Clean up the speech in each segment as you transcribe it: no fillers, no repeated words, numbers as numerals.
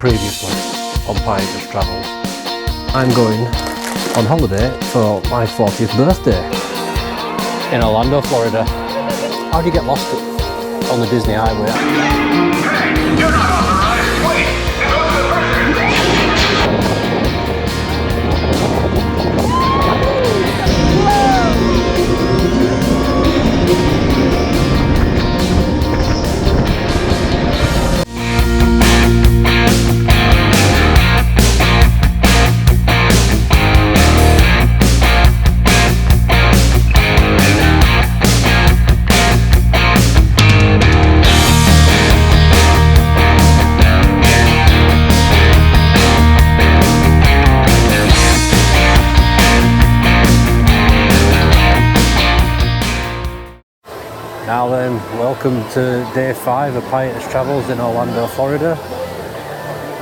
Previously on Ponchos Travels. I'm going on holiday for my 40th birthday in Orlando, Florida. How do you get lost on the Disney Highway? Hey, you're not authorized! Wait! Go to the person! Now then, welcome to day 5 of Ponchos Travels in Orlando, Florida.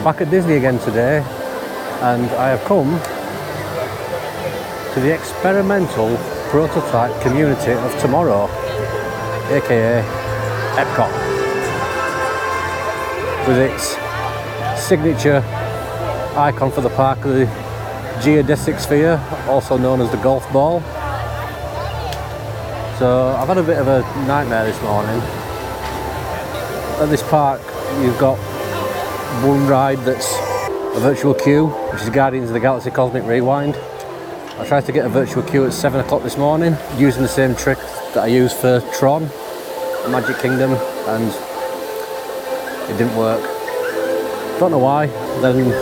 Back at Disney again today, and I have come to the experimental prototype community of tomorrow, aka EPCOT, with its signature icon for the park, the geodesic sphere, also known as the golf ball. So I've had a bit of a nightmare this morning. At this park you've got one ride that's a virtual queue, which is Guardians of the Galaxy Cosmic Rewind. I tried to get a virtual queue at 7 o'clock this morning using the same trick that I used for Tron, Magic Kingdom, and it didn't work. Don't know why. Then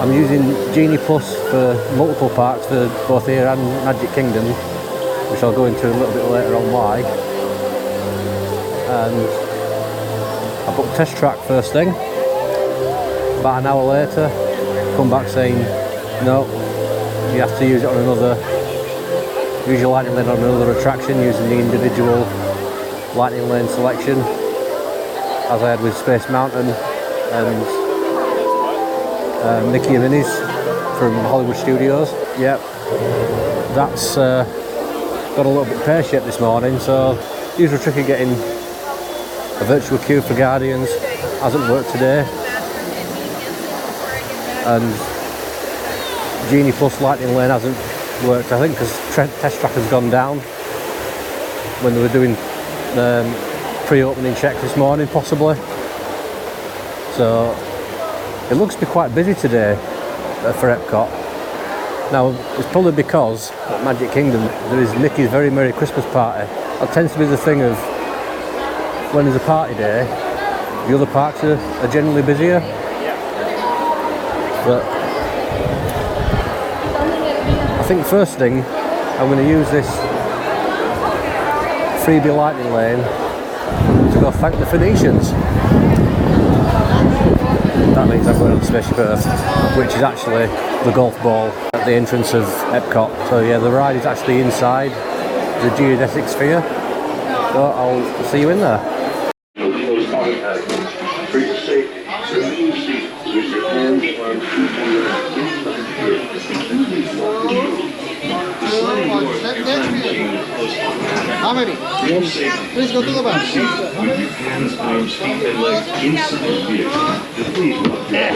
I'm using Genie Plus for multiple parks for both here and Magic Kingdom, which I'll go into a little bit later on why. And I booked Test Track first thing. About an hour later, come back saying, no, you have to use it on another, use your lightning lane on another attraction using the individual lightning lane selection, as I had with Space Mountain and Mickey and Minnie's from Hollywood Studios. Yep, that's got a little bit pear-shaped this morning, so usual trick of getting a virtual queue for Guardians hasn't worked today, and Genie Plus Lightning Lane hasn't worked, I think because Test Track has gone down when they were doing pre-opening checks this morning, possibly. So it looks to be quite busy today for EPCOT. Now, it's probably because at Magic Kingdom there is Mickey's Very Merry Christmas Party. That tends to be the thing of when there's a party day, the other parks are generally busier. But I think first thing, I'm going to use this freebie lightning lane to go thank the Phoenicians. That means I'm going on Spaceship Earth, which is actually the golf ball at the entrance of EPCOT. So yeah, the ride is actually inside the geodesic sphere. So I'll see you in there. How many? Please go to the back. With your hands, arms, feet, and legs inside the vehicle. Please walk back.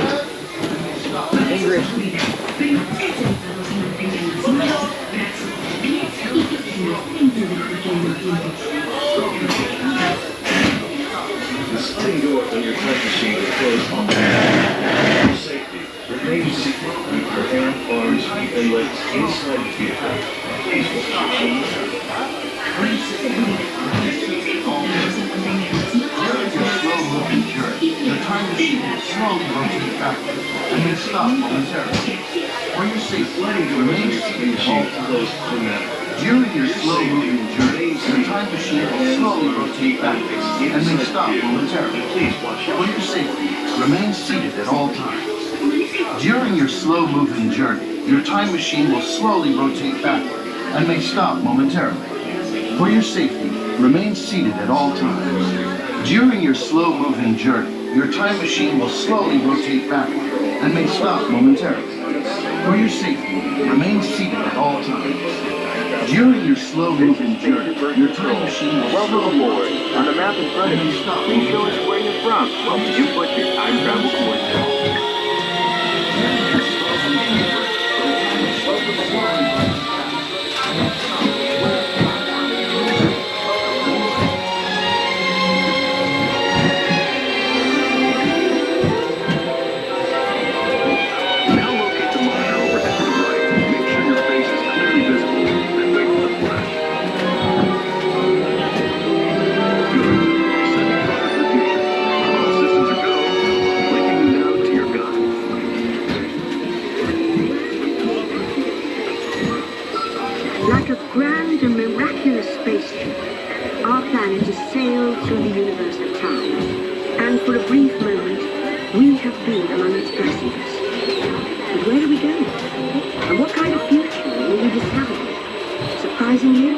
The sliding door on your time machine is closed. For safety, remain seated with your hands, arms, feet, and legs inside the vehicle. Please walk back. The time machine will slowly rotate backwards and then stop momentarily. For your safety, remain seated at all times. During your slow-moving journey, the time machine will slowly rotate backwards and then stop momentarily. For your safety, remain seated at all times. During your slow-moving journey, your time machine will slowly rotate backward and may stop momentarily. For your safety, remain seated at all times. During your slow-moving journey, your time machine will slowly rotate backward and may stop momentarily. For your safety, remain seated at all times. During your slow-moving journey, your time machine will slowly rotate On the map in front of you, please show us where you're from. You put your time travel coordinates. among its passengers. But where are we going? And what kind of future will we discover? Surprisingly,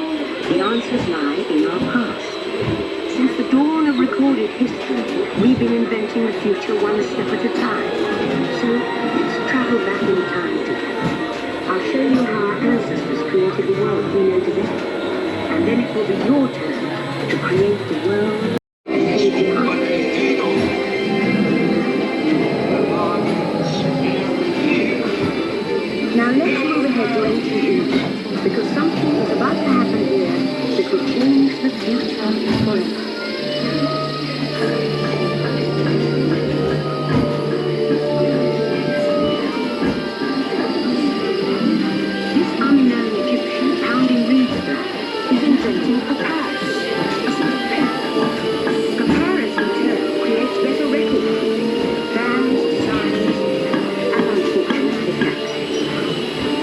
the answers lie in our past. Since the dawn of recorded history, we've been inventing the future one step at a time. So let's travel back in time together. I'll show you how our ancestors created the world we know today. And then it will be your turn to create the world. Now let's move ahead to ancient Egypt, because something is about to happen here that will change the future forever. This unknown Egyptian pounding reeds there is inventing papyrus. Papyrus in turn creates better record keeping, plans, signs, and unfortunately taxes.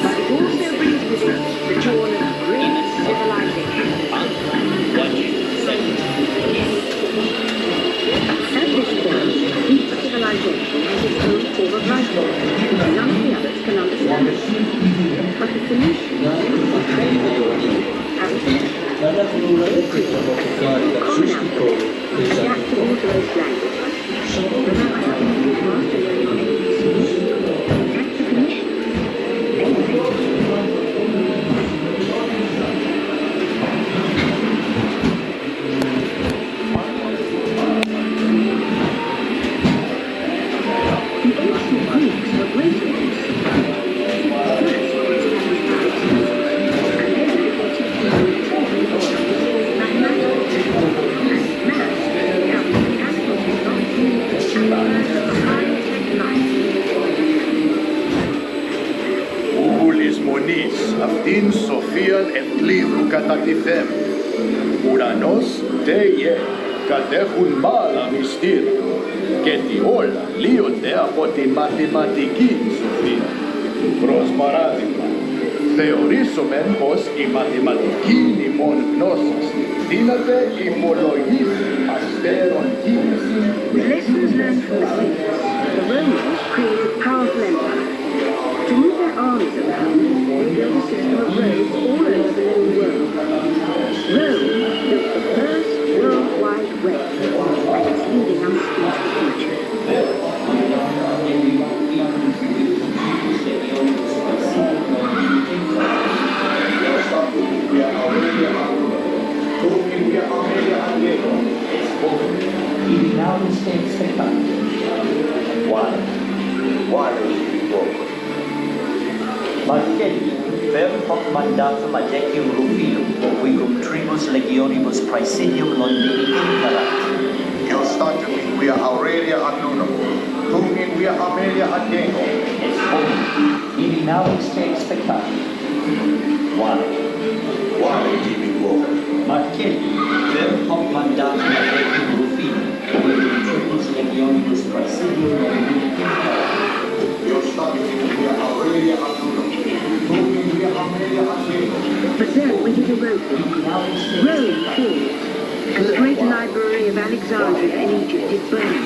But it also brings with it the dawn of a great civilization. At this point, each civilization has its own form of life form, which none of the others can understand. But the Phoenicians, who traded with Jordan, have a connection. They create a common alphabet, adaptable to most languages. Remember how to use fast and learn your ABCs? That's the Phoenicians. They invented it. Αυτήν σοφίαν εν κλείδου κατακτηθέμ. Ουρανός τέιε κατέχουν μάλα μυστήριο και τι όλα λύονται από τη μαθηματική σοφία. Προς παράδειγμα, θεωρήσομεν πως η μαθηματική ημών γνώσης δύναται υπολογίσει αστέρων κίνηση. With lessons learned from the Greeks, the Romans created powerful empires. To move their armies around, they built a system of roads all over the known world. Rome built the first worldwide web, and it's leading us into the future. Marcelli, ver hoc mandatum adecium Rufilum, quicum tribus legionibus praesidium Londini imperat. Eustatum in via Aurelia ad Nunum, tum in via Amelia ad Gengo. Et hoc, ibi navis te expectat. Quale tibi quoque? Marcelli, ver hoc mandatum adecium Rufilum, quicum tribus legionibus praesidium Londini imperat. Eustatum in via Aurelia ad Nunum, tum in via Amelia ad Gengo. But then we hit a roadblock. Rome falls, and the great library of Alexandria in Egypt is burned.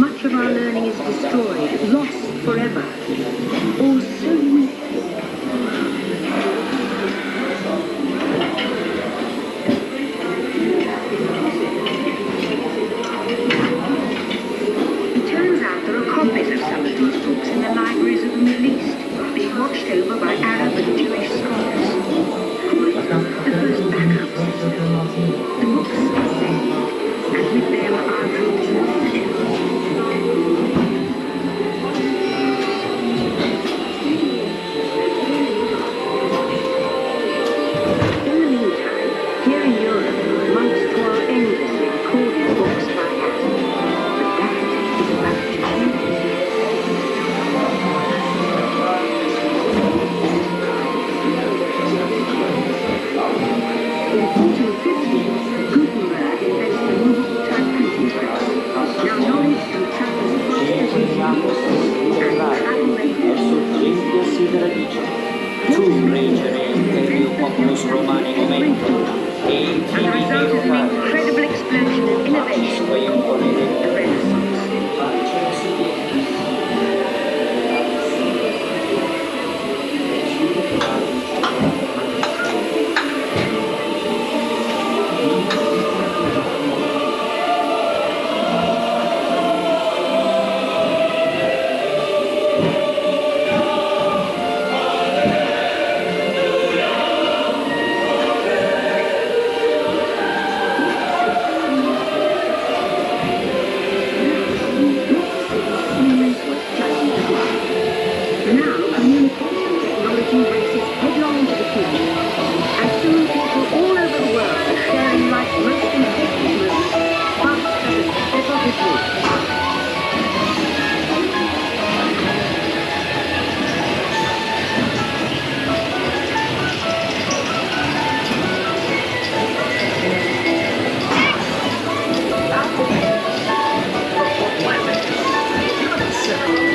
Much of our learning is destroyed, lost forever. Or so we think. It turns out there are copies of some of these books in the libraries of the Middle East, being watched over by Arab and Jewish scholars. The first backup system. The books are saved, and with them our dreams of the future. In the meantime, here in Europe, monks toil endlessly recording books by hand. But that is about to change. In the 1450s, Gutenberg invented the movable type printing press. Now knowledge can travel faster than sound, and travel rate Tum regere imperio populus Romani momentum, e and the result is an incredible explosion of innovation called the Renaissance. news was just beginning. Now, communication technology races headlong into the future, and soon people all over the world are sharing life's most important moments, fast as a step of his wrist. You're not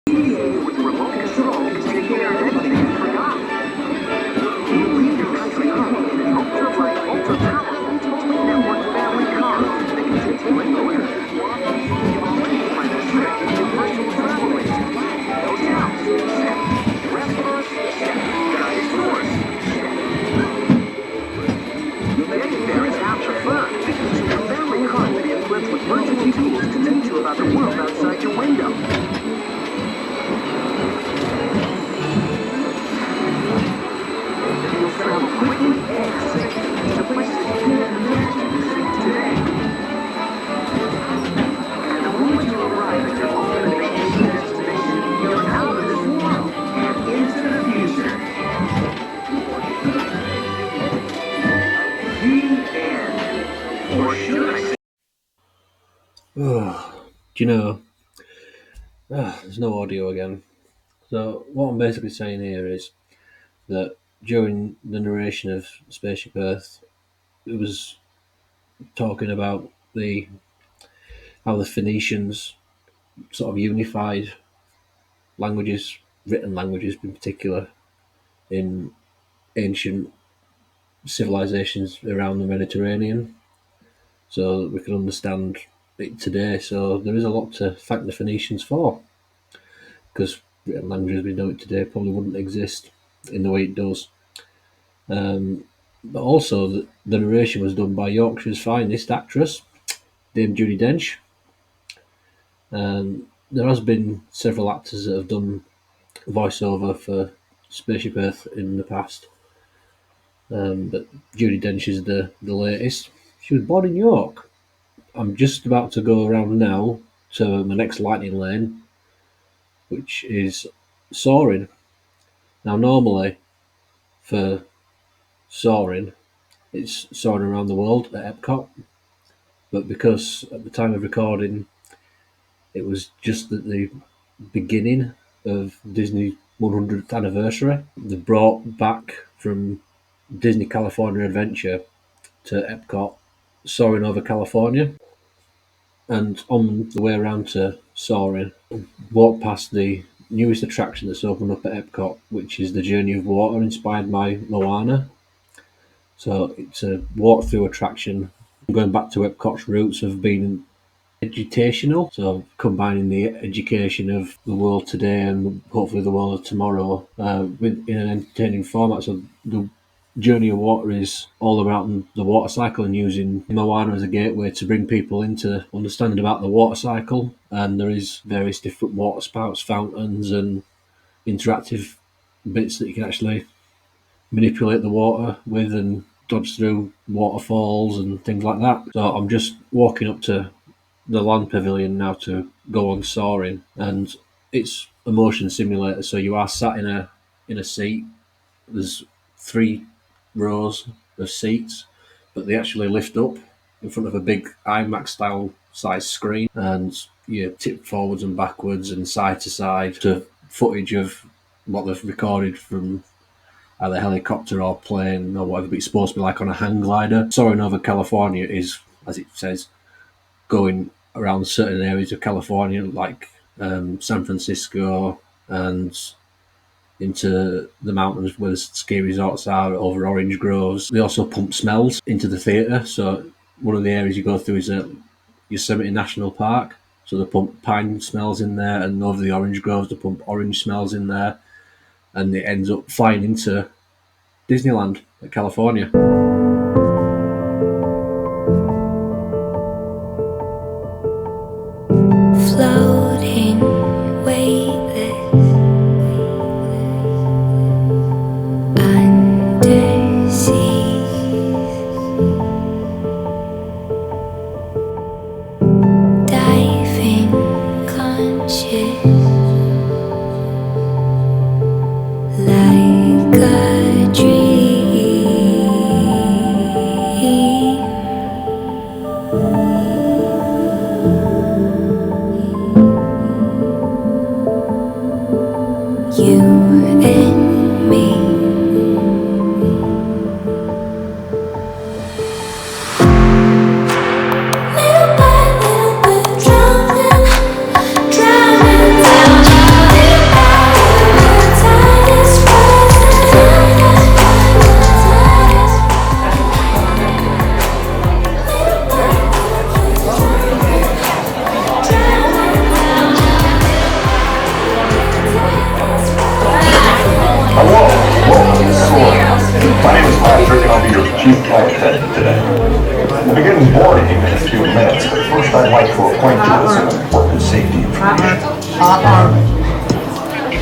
With the remote control, take care of anything you forgot. You leave your country home in an ultra-light, ultra-powerful, totally networked family car that can take you anywhere. You've already planned a trip with your virtual travel agent. Hotels, check. Restaurants, check. Guided tours, check. Getting there is half the fun. Choose a family car that is equipped with virtual tools to teach you about the world outside your window. You'll travel quickly and safely to places you can't imagine today. And the moment you arrive at your ultimate vacation destination, you're out of this world and into the future. The end. Or should I say? Do you know? There's no audio again. So what I'm basically saying here is that during the narration of Spaceship Earth, it was talking about how the Phoenicians sort of unified languages, written languages in particular, in ancient civilizations around the Mediterranean, so that we can understand it today. So there is a lot to thank the Phoenicians for, because written languages we know it today probably wouldn't exist in the way it does. But also the narration was done by Yorkshire's finest actress, Dame Judi Dench. There has been several actors that have done voiceover for Spaceship Earth in the past, but Judi Dench is the latest. She was born in York. I'm just about to go around now to my next lightning lane, which is Soarin. Now normally for Soarin, it's soaring around the world at EPCOT, but because at the time of recording it was just at the beginning of Disney's 100th anniversary, they brought back from Disney California Adventure to EPCOT Soarin Over California. And on the way around to Soarin, walked past the newest attraction that's opened up at EPCOT, which is the Journey of Water, inspired by Moana. So it's a walk-through attraction going back to Epcot's roots of being educational, so combining the education of the world today and hopefully the world of tomorrow in an entertaining format. So the Journey of Water is all around the water cycle and using Moana as a gateway to bring people into understanding about the water cycle. And there is various different water spouts, fountains and interactive bits that you can actually manipulate the water with and dodge through waterfalls and things like that. So I'm just walking up to the land pavilion now to go on Soarin, and it's a motion simulator. So you are sat in a seat. There's 3 rows of seats, but they actually lift up in front of a big IMAX style size screen, and you tip forwards and backwards and side to side to footage of what they've recorded from either helicopter or plane or whatever, but it's supposed to be like on a hang glider. Soarin Over California is, as it says, going around certain areas of California, like San Francisco and into the mountains where the ski resorts are, over orange groves. They also pump smells into the theatre. So one of the areas you go through is at Yosemite National Park. So they pump pine smells in there, and over the orange groves they pump orange smells in there, and it ends up flying into Disneyland at California. Floating, weightless, undersea, diving, conscious, like a dream. You and me. Little by little, we're drowning, drowning down. chief flight attendant today. We'll begin boarding in a few minutes, but first I'd like to acquaint you with some important safety information.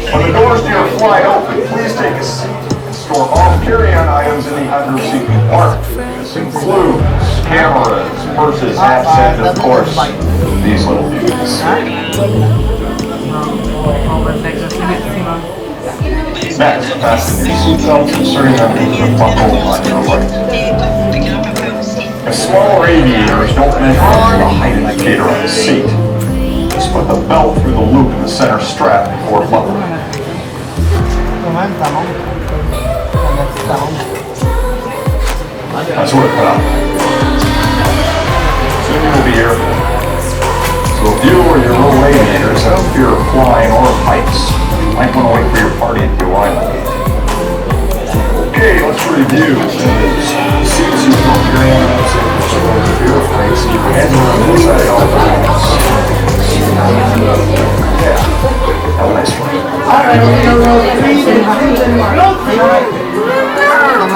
When the doors to your flight open, please take a seat. Store all carry-on items in the under-seat compartment. This includes cameras, purses, hats, and of course, these little beauties. Next, fasten your seatbelts, inserting them into the buckle on your right. If smaller aviators don't measure up to the height indicator on the seat, just put the belt through the loop in the center strap before buckling. That's what it cut out. Soon you'll be airborne. So if you or your little aviators have fear of flying or heights, you might want to wait for your party to go on. Okay, let's review. Seats you don't carry on outside the show of fear of heights, keep your hands around the inside at all times. Yeah, have a nice one.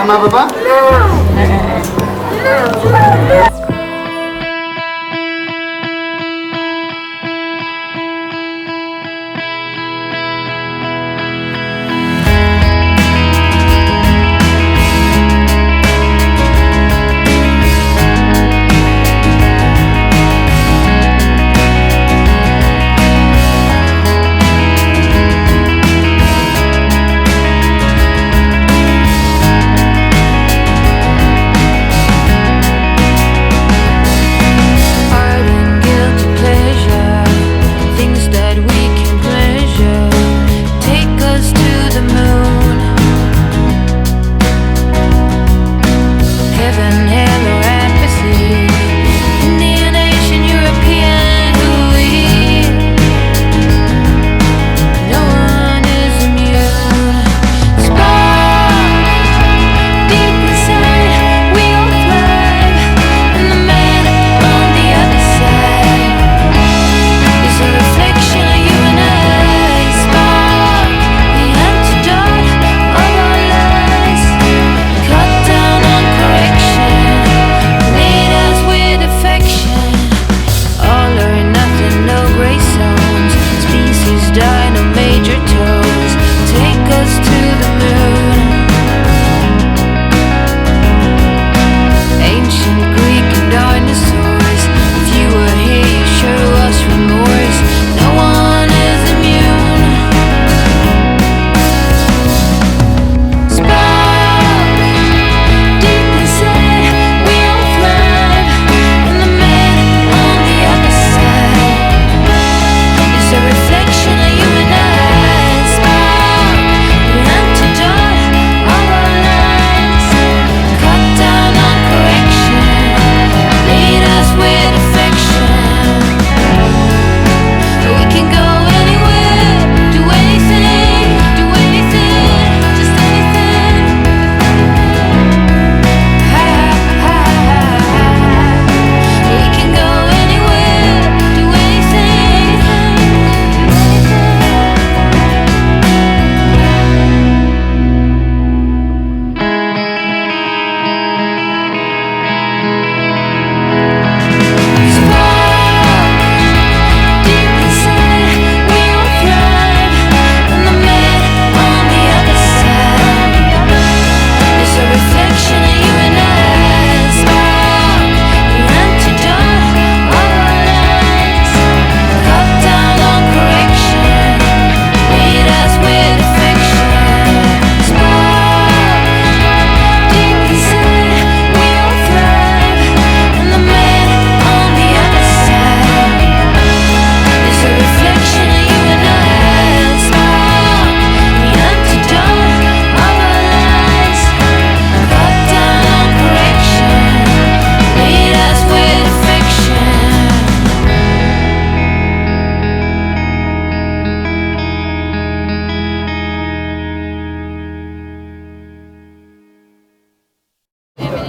Mama, Papa?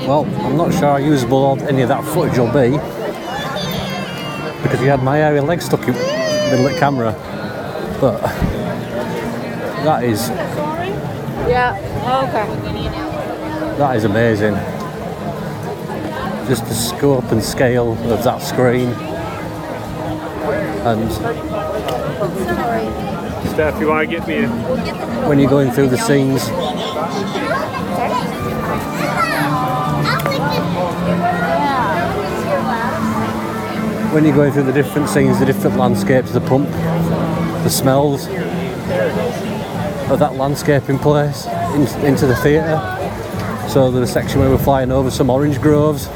Well, I'm not sure how usable any of that footage will be because he had my hairy leg stuck in the middle of the camera, but that is Yeah, okay. That is amazing. just the scope and scale of that screen. And Steph, you want to get me when you're going through the scenes, when you're going through the different scenes, the different landscapes, the pump, the smells of that landscaping place into the theatre. So there's a section where we're flying over some orange groves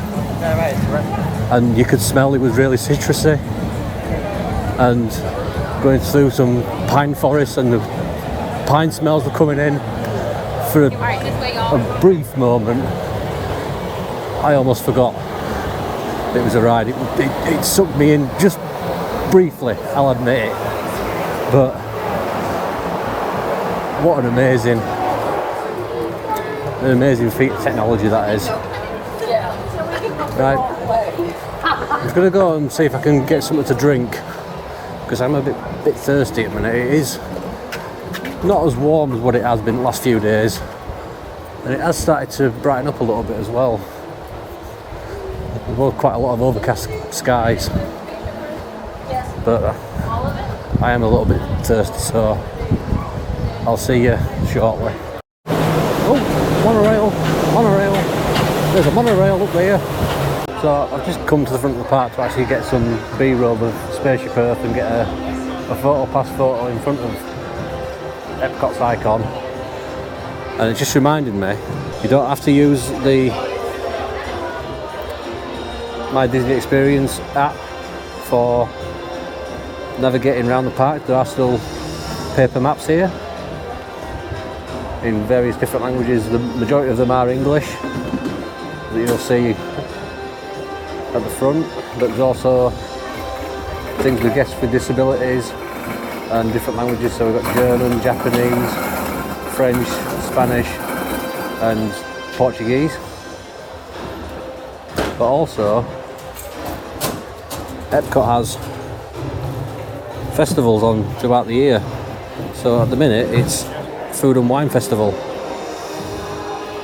and you could smell it was really citrusy, and going through some pine forests and the pine smells were coming in. For a brief moment I almost forgot it was a ride. It sucked me in just briefly, I'll admit it, but what an amazing feat of technology that is. Right, I'm just going to go and see if I can get something to drink, because I'm a bit thirsty at the minute. It is not as warm as what it has been the last few days, and it has started to brighten up a little bit as well. There's quite a lot of overcast skies, but I am a little bit thirsty, so I'll see you shortly. Oh, monorail! There's a monorail up there. So I've just come to the front of the park to actually get some B-roll of Spaceship Earth and get a photo pass photo in front of EPCOT's icon. And it just reminded me, you don't have to use the My Disney Experience app for navigating around the park. There are still paper maps here in various different languages. The majority of them are English that you'll see at the front, but there's also things with guests with disabilities and different languages. So we've got German, Japanese, French, Spanish and Portuguese. But also EPCOT has festivals on throughout the year. So at the minute it's Food and Wine Festival.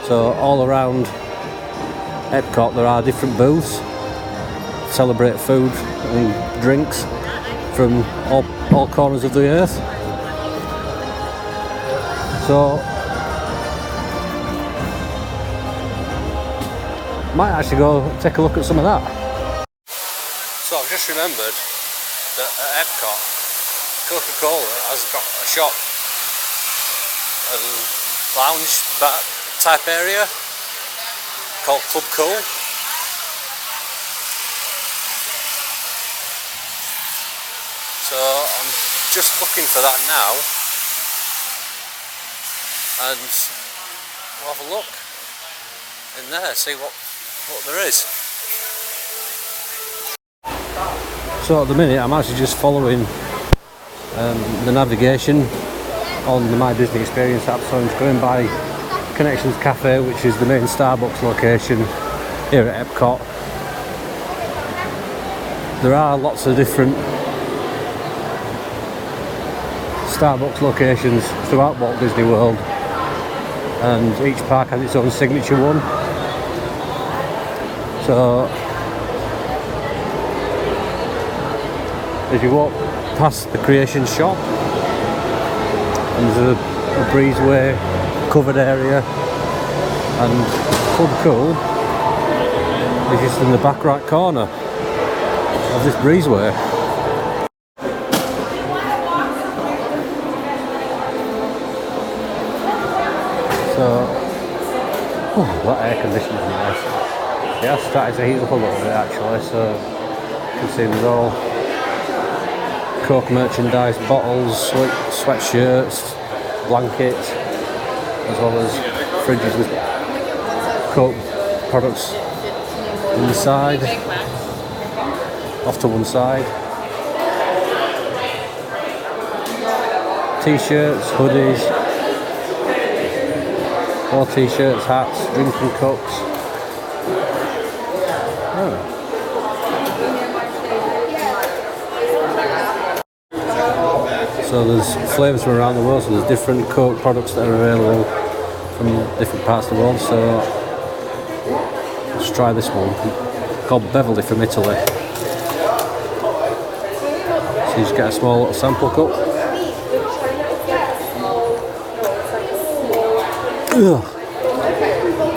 So all around EPCOT there are different booths to celebrate food and drinks from all corners of the earth. So might actually go take a look at some of that. So I've just remembered that at EPCOT Coca-Cola has got a shop and lounge bar type area called Club Cool. So I'm just looking for that now, and we'll have a look in there, see what there is. So at the minute I'm actually just following the navigation on the My Disney Experience app, so I'm just going by Connections Cafe, which is the main Starbucks location here at EPCOT. There are lots of different Starbucks locations throughout Walt Disney World, and each park has its own signature one. So as you walk past the Creation shop, and there's a breezeway covered area, and Club Cool is just in the back right corner of this breezeway. So, that air conditioning is nice. It has started to heat up a little bit actually, so you can see there's all Coke merchandise, bottles, sweatshirts, blankets, as well as fridges with Coke products on the side, off to one side. T-shirts, hoodies, more t-shirts, hats, drinking cups. Oh. So there's flavours from around the world, so there's different Coke products that are available from different parts of the world. So let's try this one. called Beverly from Italy. So you just get a small little sample cup. Ugh.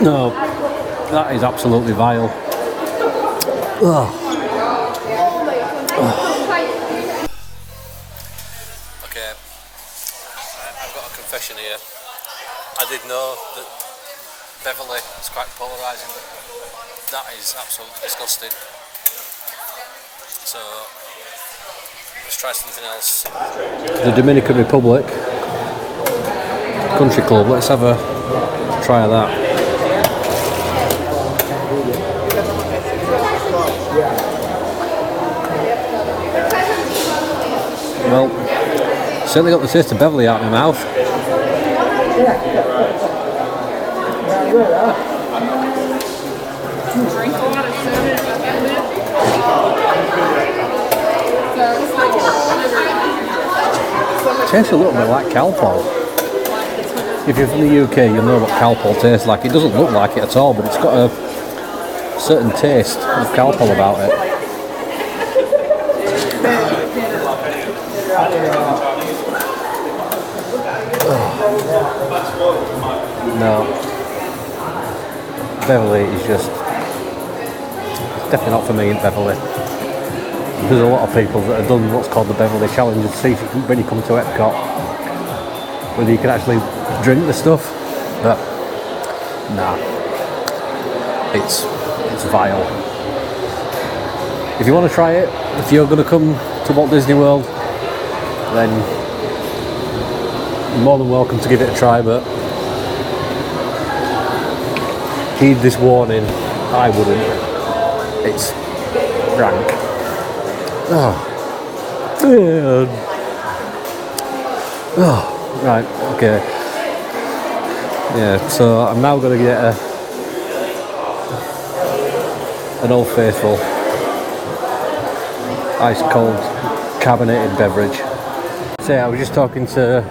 No, that is absolutely vile. Ugh. Okay, I've got a confession here. I did know that Beverly is quite polarising, but that is absolutely disgusting. So let's try something else. The Dominican Republic Country Club. Let's have a try of that. Well, certainly got the taste of Beverly out of my mouth. Tastes a little bit like Calpol. If you're from the UK, you'll know what Calpol tastes like. It doesn't look like it at all, but it's got a certain taste of Calpol about it. No, Beverly is just, it's definitely not for me in Beverly. There's a lot of people that have done what's called the Beverly Challenge and see if you can, when you come to EPCOT, whether you can actually drink the stuff, but nah, it's vile. If you want to try it, if you're going to come to Walt Disney World, then you're more than welcome to give it a try, but heed this warning. I wouldn't. It's rank. Oh. Oh, right, okay. Yeah, so I'm now going to get an Old Faithful ice cold carbonated beverage. So I was just talking to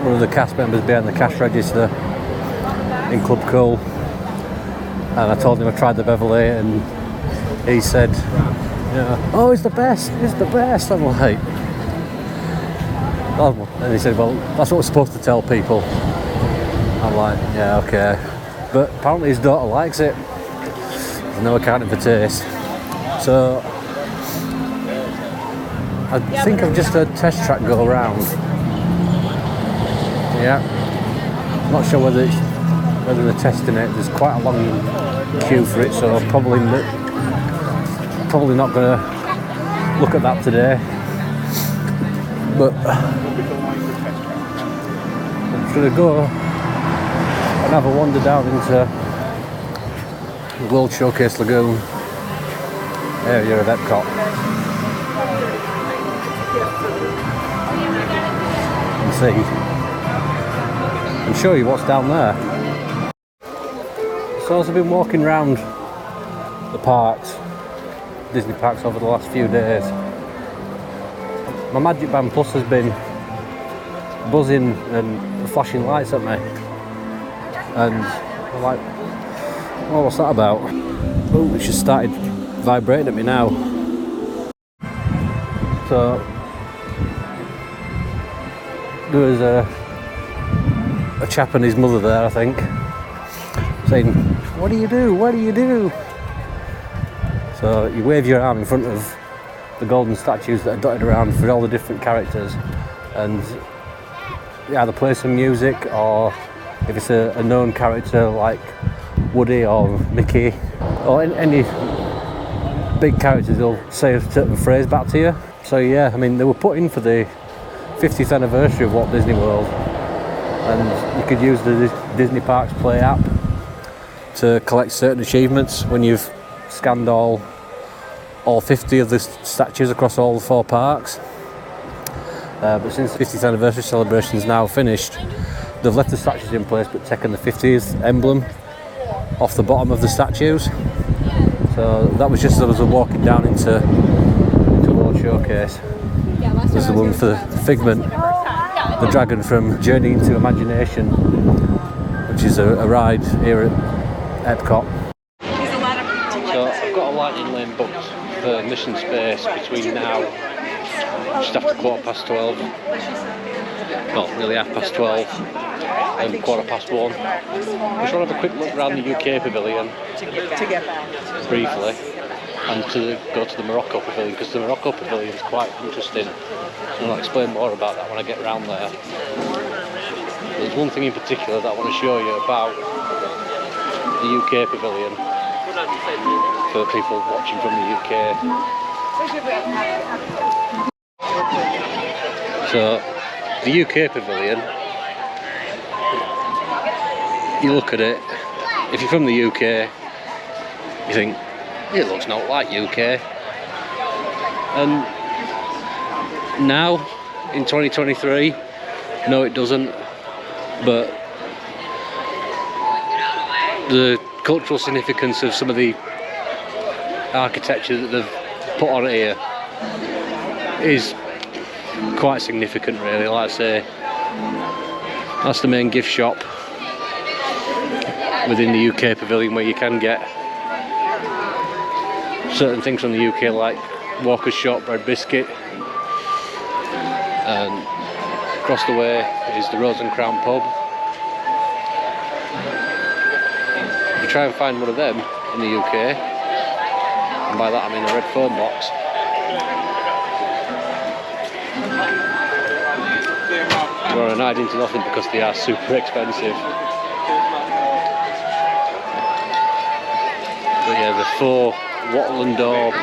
one of the cast members behind the cash register in Club Cool, and I told him I tried the Beverly, and he said, oh, it's the best, it's the best. I'm like, oh, and he said, well, that's what we're supposed to tell people. I'm like, yeah, okay. But apparently his daughter likes it. There's no accounting for taste. So I think I've just heard test track go around. Yeah. Not sure whether they're testing it. There's quite a long queue for it, so probably not going to look at that today, but I'm going to go and have a wander down into the World Showcase Lagoon area of EPCOT and see and show you what's down there. So as I've been walking around the parks, Disney parks, over the last few days, my Magic Band Plus has been buzzing and flashing lights at me, and I'm like, oh, what's that about? Oh, it's just started vibrating at me now. So there was a chap and his mother there, I think, saying, what do you do, what do you do? So you wave your arm in front of the golden statues that are dotted around for all the different characters, and you either play some music, or if it's a known character like Woody or Mickey or any big characters, they'll say a certain phrase back to you. So yeah, I mean, they were put in for the 50th anniversary of Walt Disney World, and you could use the Disney Parks Play app to collect certain achievements when you've scanned all 50 of the statues across all the 4 parks. But since the 50th anniversary celebration is now finished, they've left the statues in place but taken the 50th emblem off the bottom of the statues. So that was just as I was walking down into World Showcase. There's the one for Figment, the dragon from Journey into Imagination, which is a ride here at EPCOT. So I've got a line landing lane booked for mission space between now, just after 12:15. Not really 12:30 and 1:15. We just want to have a quick look around the UK pavilion briefly, and go to the Morocco pavilion, because the Morocco pavilion is quite interesting. So I'll explain more about that when I get around there. There's one thing in particular that I want to show you about the UK pavilion for people watching from the UK. So the UK pavilion, you look at it, if you're from the UK, you think, it looks not like UK. And now, in 2023, no it doesn't, but the cultural significance of some of the architecture that they've put on here is quite significant, really. Like I say, that's the main gift shop within the UK pavilion, where you can get certain things from the UK, like Walker's shortbread biscuit, and across the way is the Rose and Crown pub. If you try and find one of them in the UK, and by that I mean a red phone box, you're on a night into nothing, because they are super expensive. But yeah, the faux wattle and daub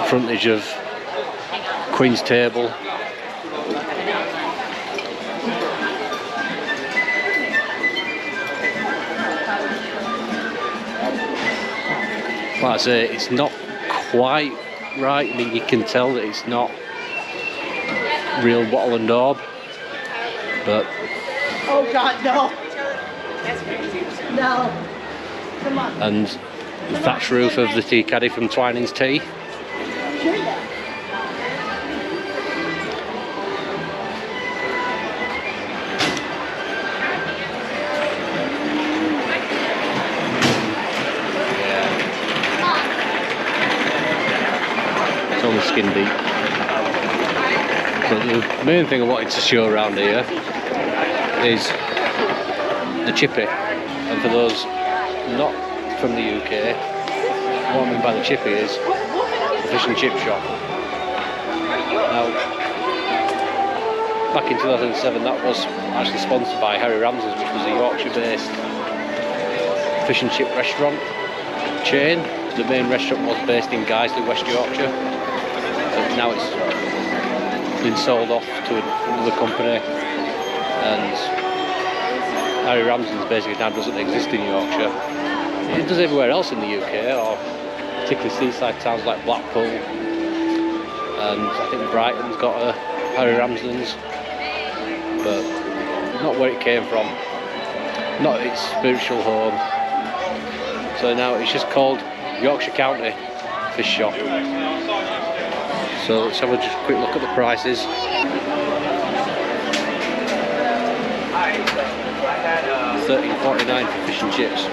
frontage of Queen's Table. Like I say, it's not quite right. I mean, you can tell that it's not real wattle and daub, but oh God, no! No, come on. And the thatch roof of the tea caddy from Twining's Tea. It's only skin deep. But the main thing I wanted to show around here is the chippy. And for those not from the UK, what I mean by the chippy is the fish and chip shop. Now, back in 2007, that was actually sponsored by Harry Ramsay's, which was a Yorkshire-based fish and chip restaurant chain. The main restaurant was based in Guiseley, West Yorkshire. But now it's been sold off to another company, and Harry Ramsay's basically now doesn't exist in Yorkshire. It does everywhere else in the UK, or particularly seaside towns like Blackpool, and I think Brighton's got a Harry Ramsay's, but not where it came from, not its spiritual home. So now it's just called Yorkshire County Fish Shop. So let's have a just quick look at the prices. $13.49 for fish and chips.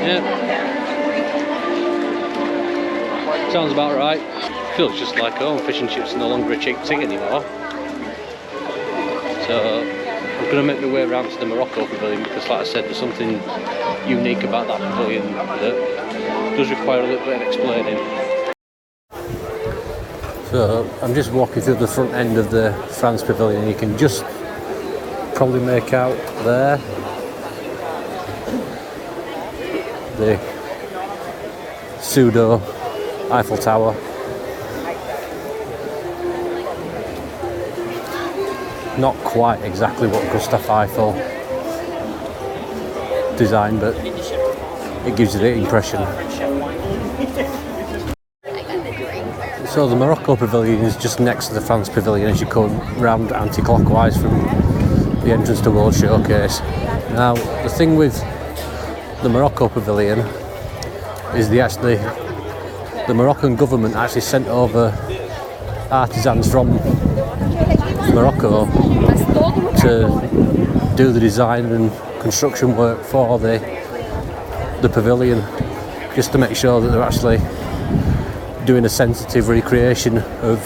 Yeah, sounds about right. Feels just like home. Fish and chips are no longer a cheap thing anymore. So I'm going to make my way around to the Morocco pavilion, because like I said, there's something unique about that pavilion that does require a little bit of explaining. So I'm just walking through the front end of the France pavilion. You can just probably make out there the pseudo Eiffel Tower. Not quite exactly what Gustave Eiffel designed, but it gives you the impression. So the Morocco pavilion is just next to the France pavilion as you come round anti-clockwise from the entrance to World Showcase. Now the thing with the Morocco pavilion is the Moroccan government actually sent over artisans from Morocco to do the design and construction work for the pavilion, just to make sure that they're actually doing a sensitive recreation of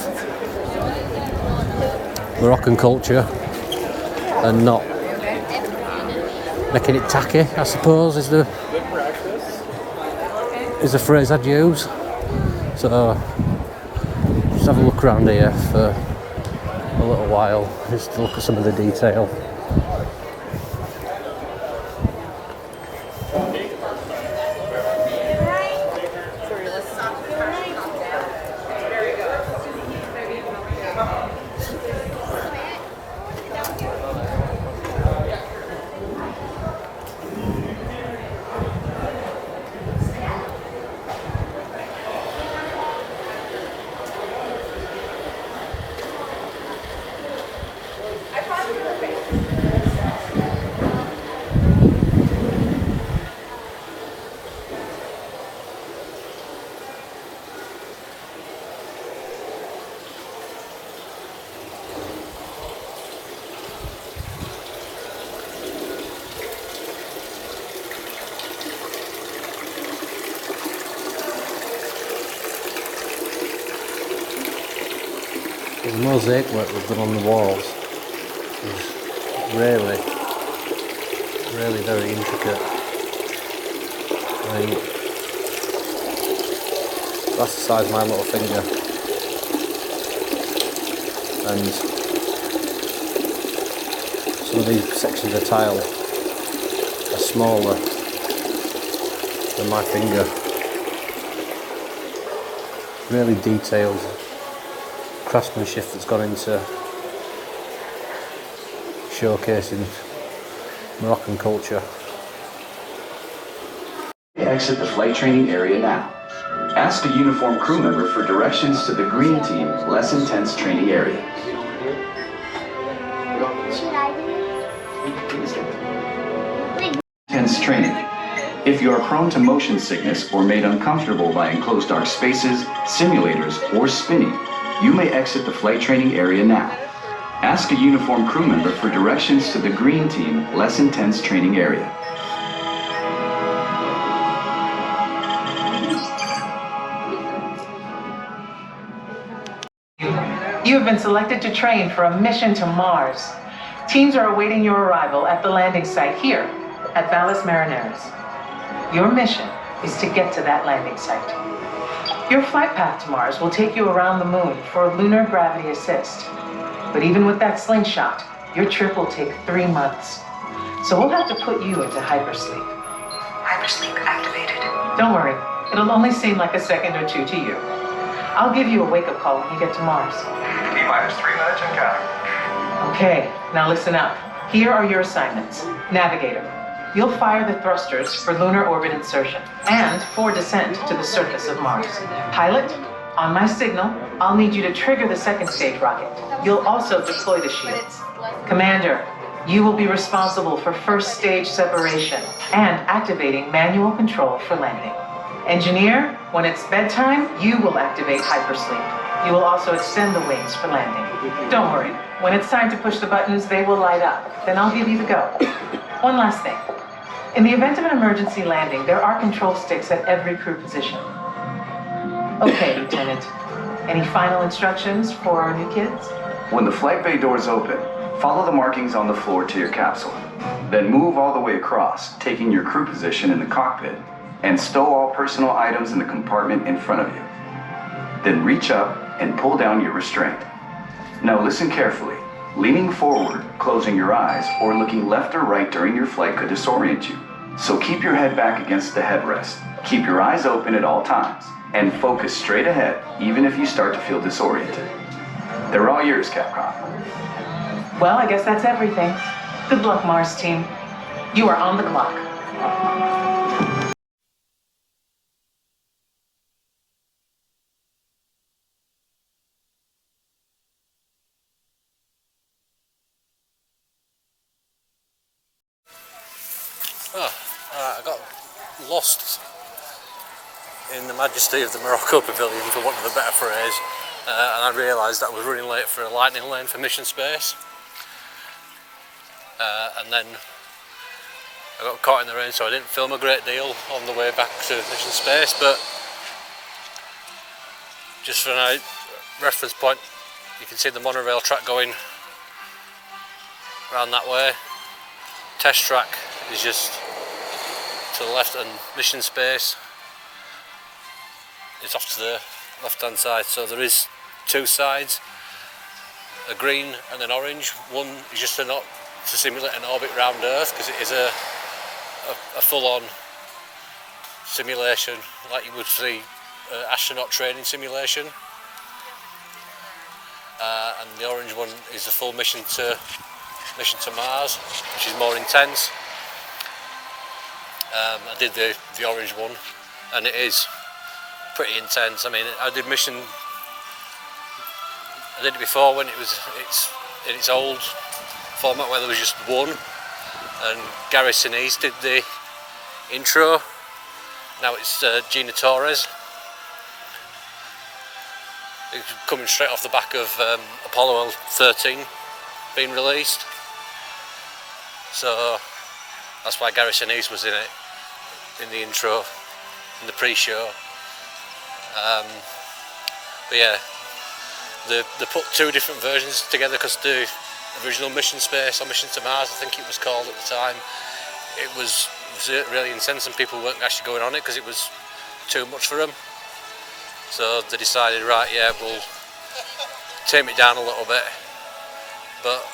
Moroccan culture and not making it tacky, I suppose is the phrase I'd use. So just have a look around here for a little while, just to look at some of the detail. The mosaic work we've done on the walls is really very intricate. I mean, that's the size of my little finger, and some of these sections of tile are smaller than my finger. Really detailed craftsmanship that's gone into showcasing Moroccan culture. Exit the flight training area now. Ask a uniformed crew member for directions to the green team, less intense training area. Intense training. If you are prone to motion sickness or made uncomfortable by enclosed dark spaces, simulators, or spinning, you may exit the flight training area now. Ask a uniformed crew member for directions to the green team, less intense training area. You have been selected to train for a mission to Mars. Teams are awaiting your arrival at the landing site here at Valles Marineris. Your mission is to get to that landing site. Your flight path to Mars will take you around the moon for a lunar gravity assist. But even with that slingshot, your trip will take 3 months. So we'll have to put you into hypersleep. Hypersleep activated. Don't worry, it'll only seem like a second or two to you. I'll give you a wake-up call when you get to Mars. T-minus 3 minutes and counting. Okay, now listen up. Here are your assignments. Navigator, you'll fire the thrusters for lunar orbit insertion and for descent to the surface of Mars. Pilot, on my signal, I'll need you to trigger the second stage rocket. You'll also deploy the shields. Commander, you will be responsible for first stage separation and activating manual control for landing. Engineer, when it's bedtime, you will activate hypersleep. You will also extend the wings for landing. Don't worry, when it's time to push the buttons, they will light up. Then I'll give you the go. One last thing. In the event of an emergency landing, there are control sticks at every crew position. Okay, Lieutenant. Any final instructions for our new kids? When the flight bay doors open, follow the markings on the floor to your capsule. Then move all the way across, taking your crew position in the cockpit, and stow all personal items in the compartment in front of you. Then reach up and pull down your restraint. Now listen carefully. Leaning forward, closing your eyes, or looking left or right during your flight could disorient you. So keep your head back against the headrest. Keep your eyes open at all times, and focus straight ahead, even if you start to feel disoriented. They're all yours, Capcom. Well, I guess that's everything. Good luck, Mars team. You are on the clock. I got lost in the majesty of the Morocco Pavilion, for want of a better phrase, and I realised that I was running late for a lightning lane for mission space. and then I got caught in the rain, so I didn't film a great deal on the way back to Mission Space, but just for a reference point, you can see the monorail track going around that way. Test track is just to the left, and Mission Space is off to the left hand side. So there is two sides, a green and an orange. One is just to simulate an orbit around Earth, because it is a full-on simulation like you would see astronaut training simulation, and the orange one is a full mission to Mars, which is more intense. I did the orange one, and it is pretty intense. I mean, I did it before when it's in its old format where there was just one, and Gary Sinise did the intro. Now it's Gina Torres. It's coming straight off the back of Apollo 13 being released, so that's why Gary Sinise was in it, in the intro, in the pre-show. But yeah, they put two different versions together, because the original Mission Space, or Mission to Mars I think it was called at the time, it was really intense and people weren't actually going on it because it was too much for them. So they decided, right, yeah, we'll tame it down a little bit. But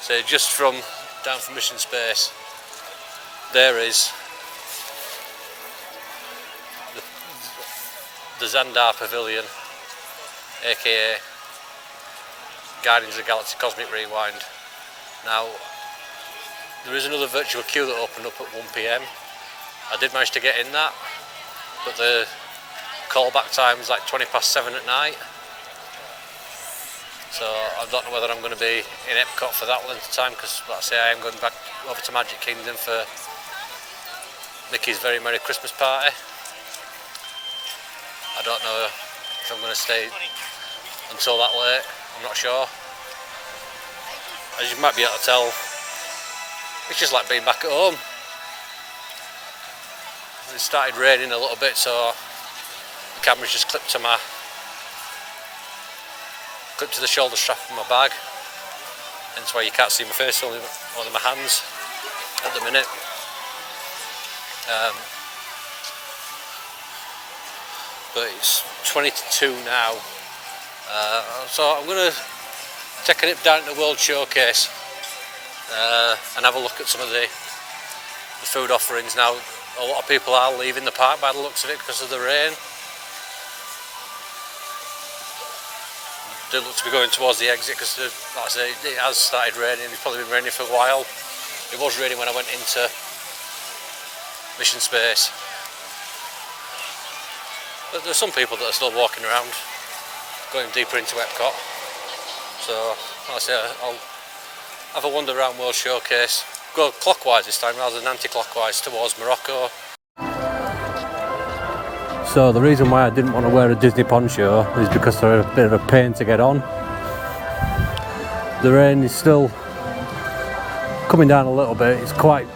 so just down from Mission Space, there is the Xandar Pavilion, aka Guardians of the Galaxy Cosmic Rewind. Now, there is another virtual queue that opened up at 1 PM. I did manage to get in that, but the callback time is like 7:20 at night. So I don't know whether I'm going to be in EPCOT for that length of time, because like I say, I am going back over to Magic Kingdom for Mickey's Very Merry Christmas Party. I don't know if I'm going to stay until that late, I'm not sure. As you might be able to tell, it's just like being back at home. It started raining a little bit, so the camera's just clipped to the shoulder strap of my bag, hence why you can't see my face, only my hands at the minute. But it's 20 to 2 now, so I'm going to take a nip down to the World Showcase and have a look at some of the food offerings. Now, a lot of people are leaving the park by the looks of it because of the rain. They look to be going towards the exit because, like I say, it has started raining. It's probably been raining for a while. It was raining when I went into Mission Space. But there's some people that are still walking around, going deeper into EPCOT. So, like I say, I'll have a wander around World Showcase. Go clockwise this time rather than anti-clockwise towards Morocco. So the reason why I didn't want to wear a Disney poncho is because they're a bit of a pain to get on. The rain is still coming down a little bit. It's quite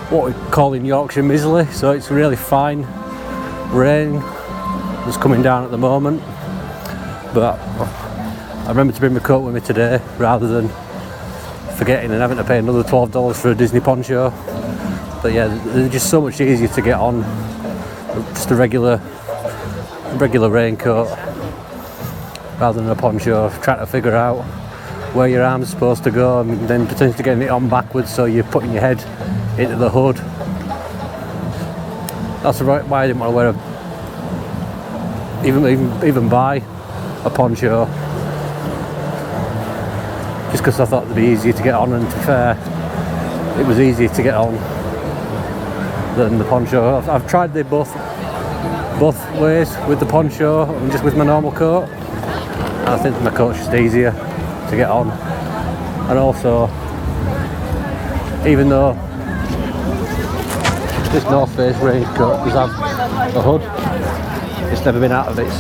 what we call in Yorkshire mizzly, so it's really fine rain that's coming down at the moment. But I remember to bring my coat with me today rather than forgetting and having to pay another $12 for a Disney poncho. But yeah, they're just so much easier to get on. Just a regular raincoat rather than a poncho, trying to figure out where your arm's supposed to go and then potentially getting it on backwards, so you're putting your head into the hood. That's why I didn't want to wear even buy a poncho, just because I thought it'd be easier to get on, and to be fair, it was easier to get on than the poncho. I've tried they both ways with the poncho and just with my normal coat. I think my coat's just easier to get on, and also, even though this North Face raincoat does have a hood, it's never been out of its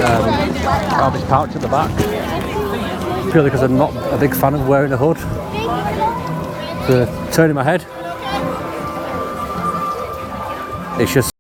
I have this pouch at the back, purely because I'm not a big fan of wearing a hood. For turning my head, it's just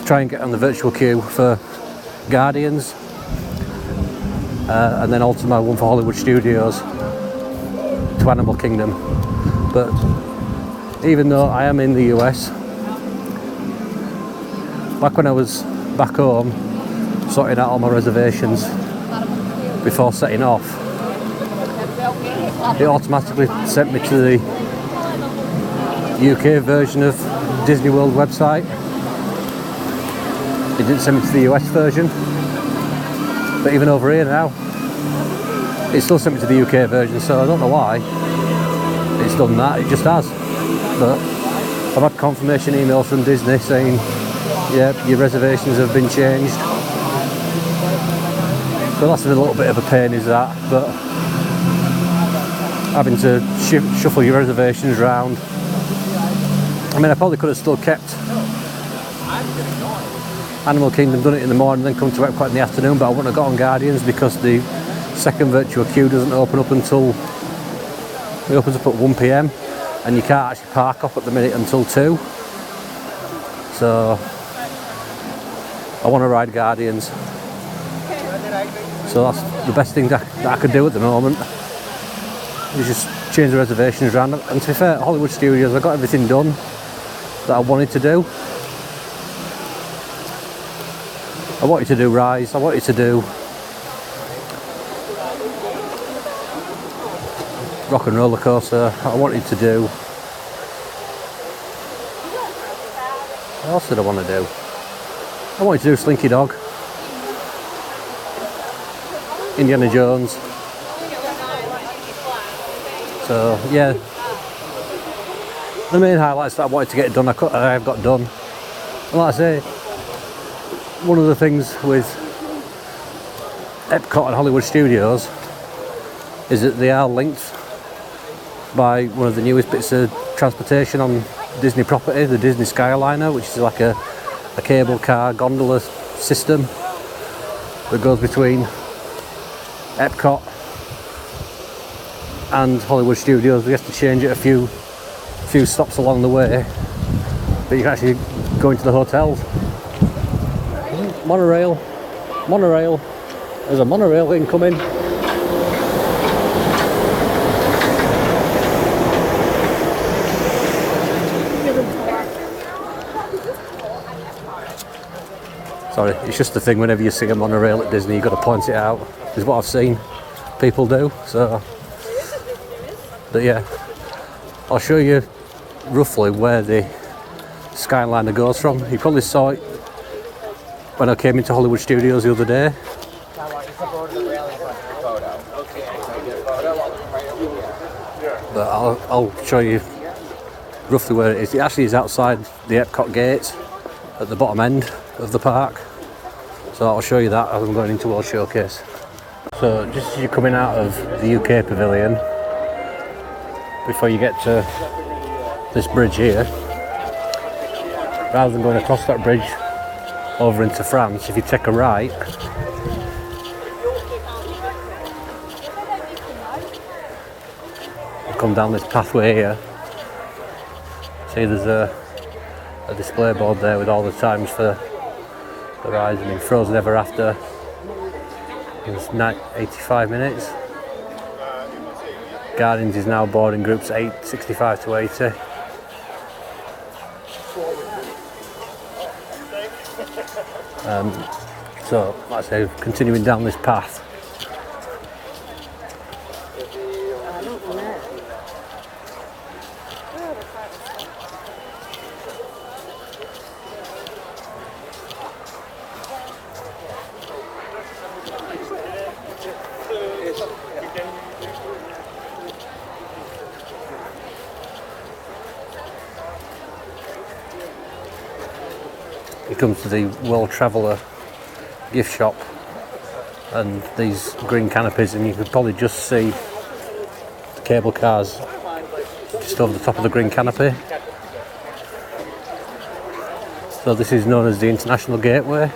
try and get on the virtual queue for Guardians, and then Ultima one for Hollywood Studios to Animal Kingdom. But even though I am in the US, back when I was back home sorting out all my reservations before setting off, it automatically sent me to the UK version of Disney World website. It didn't send me to the US version, but even over here now, it still sent me to the UK version, so I don't know why it's done that, it just has. But I've had confirmation emails from Disney saying, yeah, your reservations have been changed. So that's a little bit of a pain, is that, but having to shuffle your reservations around. I mean, I probably could have still kept Animal Kingdom, done it in the morning, then come to Epcot in the afternoon, but I wouldn't have got on Guardians because the second virtual queue doesn't open up until, it opens up at 1 PM and you can't actually park up at the minute until 2. So I want to ride Guardians. So that's the best thing that I could do at the moment, is just change the reservations around. And to be fair, Hollywood Studios, I got everything done that I wanted to do. I wanted to do Rise, I wanted to do Rock and Roller Coaster, I wanted to do... What else did I want to do? I wanted to do Slinky Dog, Indiana Jones. So yeah, the main highlights that I wanted to get done, I have got done. And like I say, one of the things with Epcot and Hollywood Studios is that they are linked by one of the newest bits of transportation on Disney property, the Disney Skyliner, which is like a cable car gondola system that goes between Epcot and Hollywood Studios. We have to change it a few stops along the way, but you can actually go into the hotels. Monorail, there's a monorail incoming. Sorry, it's just the thing, whenever you see a monorail at Disney, you've got to point it out, is what I've seen people do. So But yeah, I'll show you roughly where the Skyliner goes from. You probably saw it when I came into Hollywood Studios the other day. But I'll show you roughly where it is. It actually is outside the EPCOT gates at the bottom end of the park. So I'll show you that as I'm going into World Showcase. So just as you're coming out of the UK Pavilion, before you get to this bridge here, rather than going across that bridge over into France, if you take a right, you come down this pathway here. See, there's a display board there with all the times for the rides. I mean, Frozen Ever After, it was 85 minutes. Guardians is now boarding groups 65 to 80. So, like I say, continuing down this path. He comes to the World Traveller gift shop and these green canopies, and you could probably just see the cable cars just over the top of the green canopy. So this is known as the International Gateway.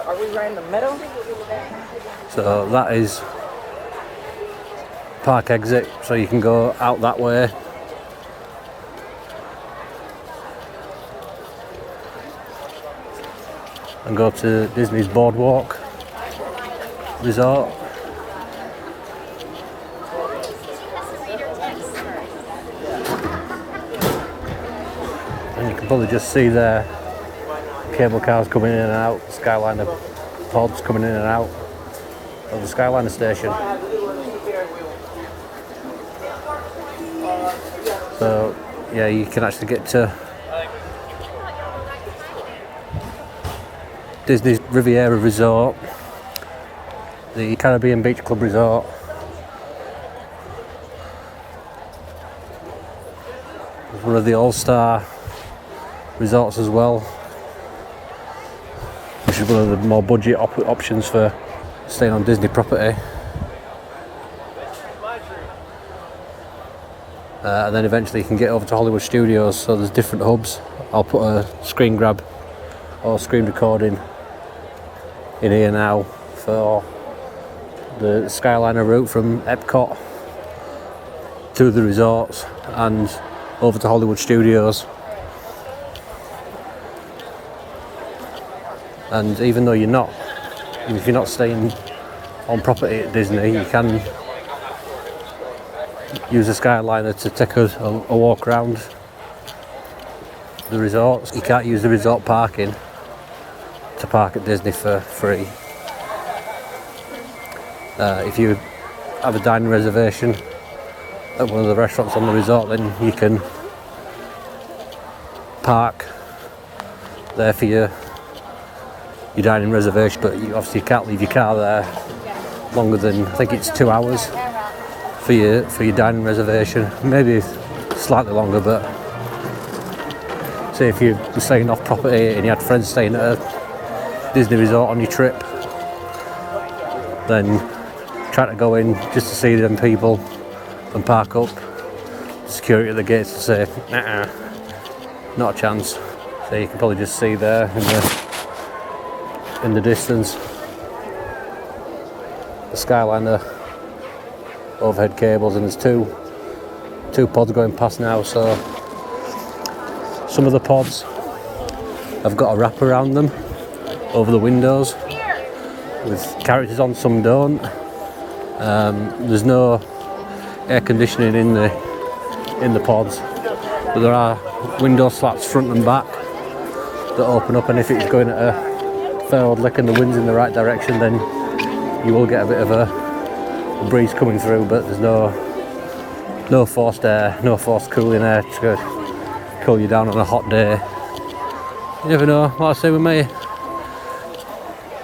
Are we right in the middle? So that is park exit, so you can go out that way. And go to Disney's Boardwalk Resort. And you can probably just see there cable cars coming in and out, Skyliner pods coming in and out of the Skyliner station. So yeah, you can actually get to Disney's Riviera Resort, the Caribbean Beach Club Resort, it's one of the all-star resorts as well, which is one of the more budget options for staying on Disney property. And then eventually you can get over to Hollywood Studios, so there's different hubs. I'll put a screen grab or screen recording in here now for the Skyliner route from EPCOT to the resorts and over to Hollywood Studios. And even though if you're not staying on property at Disney, you can use the Skyliner to take a walk around the resorts. You can't use the resort parking to park at Disney for free. If you have a dining reservation at one of the restaurants on the resort, then you can park there for your dining reservation, but you obviously can't leave your car there longer than, I think it's 2 hours for your dining reservation, maybe slightly longer. But say if you were staying off property and you had friends staying at a Disney resort on your trip, then try to go in just to see them people and park up. Security at the gates to say, nah, not a chance. So you can probably just see there in the distance the Skyliner overhead cables, and there's two pods going past now. So some of the pods have got a wrap around them over the windows with characters on, some don't. There's no air conditioning in the pods, but there are window slats front and back that open up, and if it's going at a fair old lick and the wind's in the right direction, then you will get a bit of a breeze coming through, but there's no forced air, no forced cooling air to cool you down on a hot day. You never know. Like I say, we may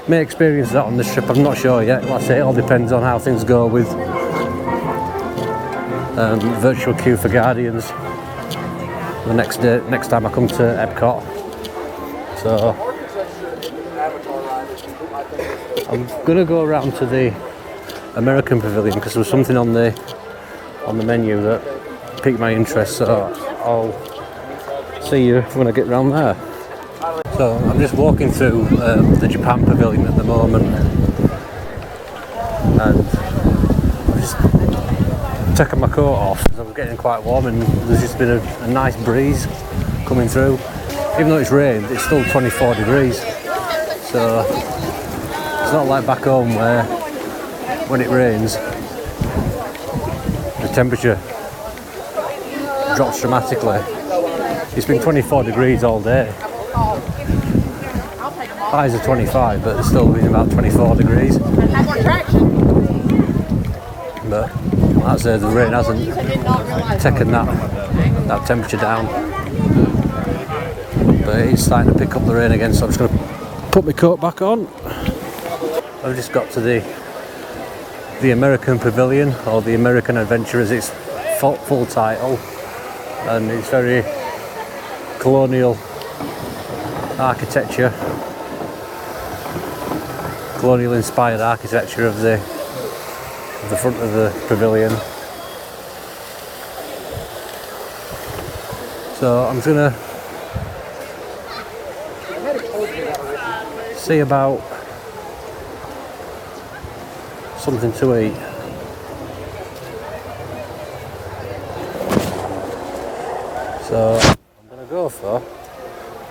experience that on this trip. I'm not sure yet. Like I say, it all depends on how things go with virtual queue for Guardians the next time I come to Epcot. So I'm gonna go around to the American Pavilion because there was something on the menu that piqued my interest. So I'll see you when I get round there. So I'm just walking through the Japan Pavilion at the moment, and I'm just taking my coat off because I was getting quite warm, and there's just been a nice breeze coming through. Even though it's rained, it's still 24 degrees. So it's not like back home where when it rains, the temperature drops dramatically. It's been 24 degrees all day. Highs are 25, but it's still been about 24 degrees. But like I say, the rain hasn't taken that temperature down. But it's starting to pick up the rain again, so I'm just going to put my coat back on. I've just got to the American Pavilion, or the American Adventure as its full title, and it's very colonial architecture, colonial inspired architecture of the front of the pavilion. So I'm gonna see about something to eat. So I'm gonna go for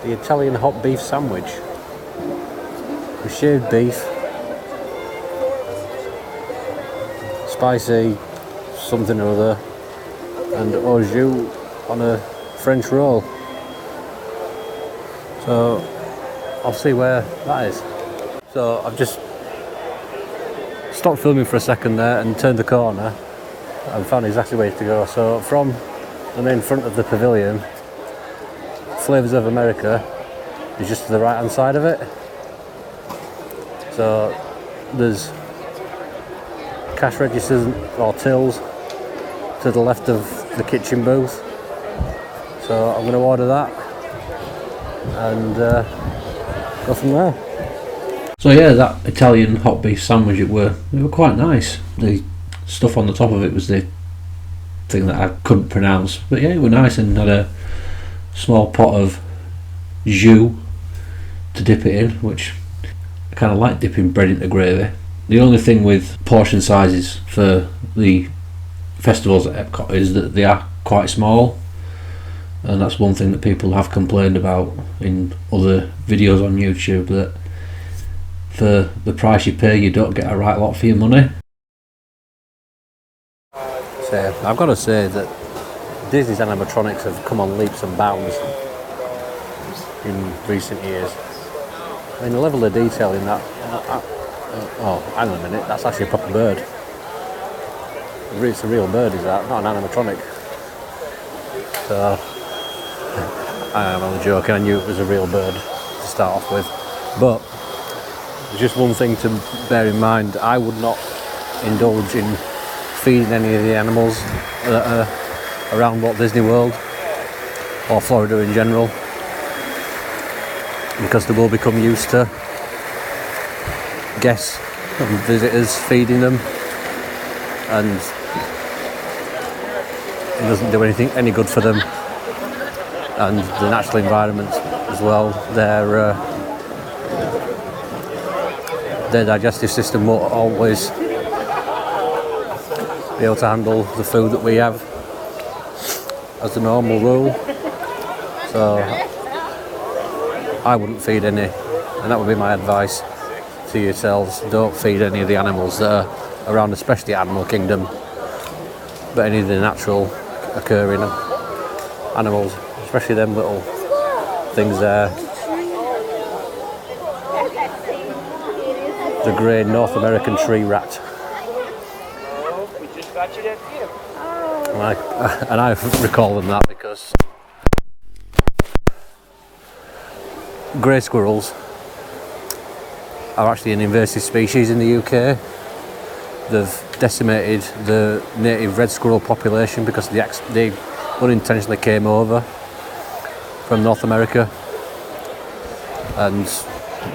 the Italian hot beef sandwich with shaved beef, spicy something or other, and au jus on a French roll. So I'll see where that is. So I've just stopped filming for a second there and turned the corner and found exactly where to go. So from the main front of the pavilion, Flavours of America is just to the right hand side of it. So there's cash registers or tills to the left of the kitchen booth. So I'm going to order that and go from there. So yeah, that Italian hot beef sandwich, they were quite nice. The stuff on the top of it was the thing that I couldn't pronounce, but yeah, it were nice, and had a small pot of jus to dip it in, which I kind of like dipping bread into gravy. The only thing with portion sizes for the festivals at Epcot is that they are quite small, and that's one thing that people have complained about in other videos on YouTube, that for the price you pay you don't get a right lot for your money. So I've got to say that Disney's animatronics have come on leaps and bounds in recent years. I mean, the level of detail in that, oh, hang on a minute, that's actually a proper bird. It's a real bird, is that, not an animatronic. So I'm only joking, I knew it was a real bird to start off with. But there's just one thing to bear in mind: I would not indulge in feeding any of the animals that are around Walt Disney World or Florida in general, because they will become used to guests and visitors feeding them, and it doesn't do any good for them and the natural environment as well. Their digestive system won't always be able to handle the food that we have as a normal rule. So I wouldn't feed any, and that would be my advice to yourselves. Don't feed any of the animals that are around, especially Animal Kingdom, but any of the natural occurring animals, especially them little things there. The grey North American tree rat. Thought you did too. And I recall them that because grey squirrels are actually an invasive species in the UK. They've decimated the native red squirrel population because they unintentionally came over from North America, and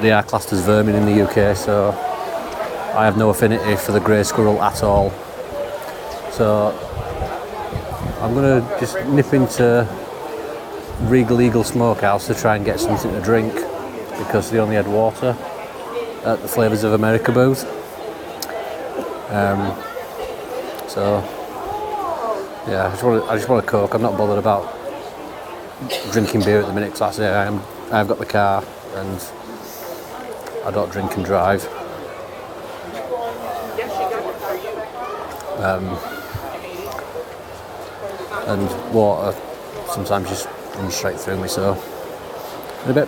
they are classed as vermin in the UK, so I have no affinity for the grey squirrel at all. So I'm going to just nip into Regal Eagle Smokehouse to try and get something to drink because they only had water at the Flavours of America booth. So yeah, I just want a Coke. I'm not bothered about drinking beer at the minute because I've got the car and I don't drink and drive. And water sometimes just runs straight through me, so in a bit.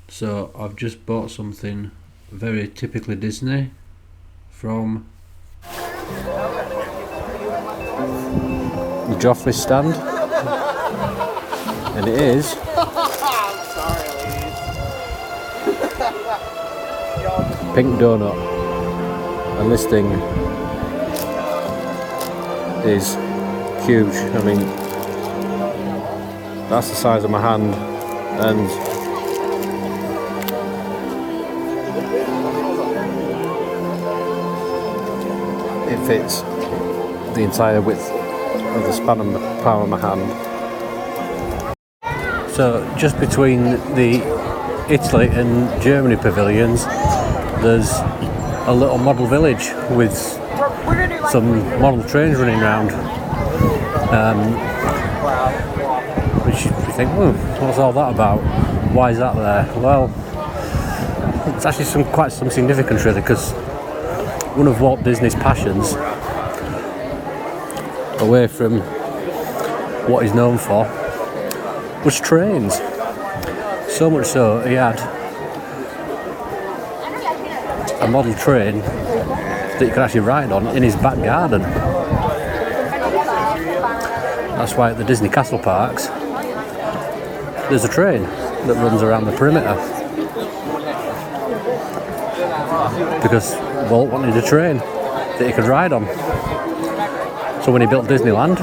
So I've just bought something very typically Disney from Joffrey's stand, and it is pink donut, and this thing is huge. I mean, that's the size of my hand, and it fits the entire width of the span of the palm of my hand. So just between the Italy and Germany pavilions, there's a little model village with some model trains running around, which you think, what's all that about? Why is that there? Well, it's actually quite some significance really, because one of Walt Disney's passions, away from what he's known for, was trains. So much so, he had a model train that you could actually ride on in his back garden. That's why at the Disney Castle parks there's a train that runs around the perimeter, because Walt wanted a train that he could ride on. So when he built Disneyland,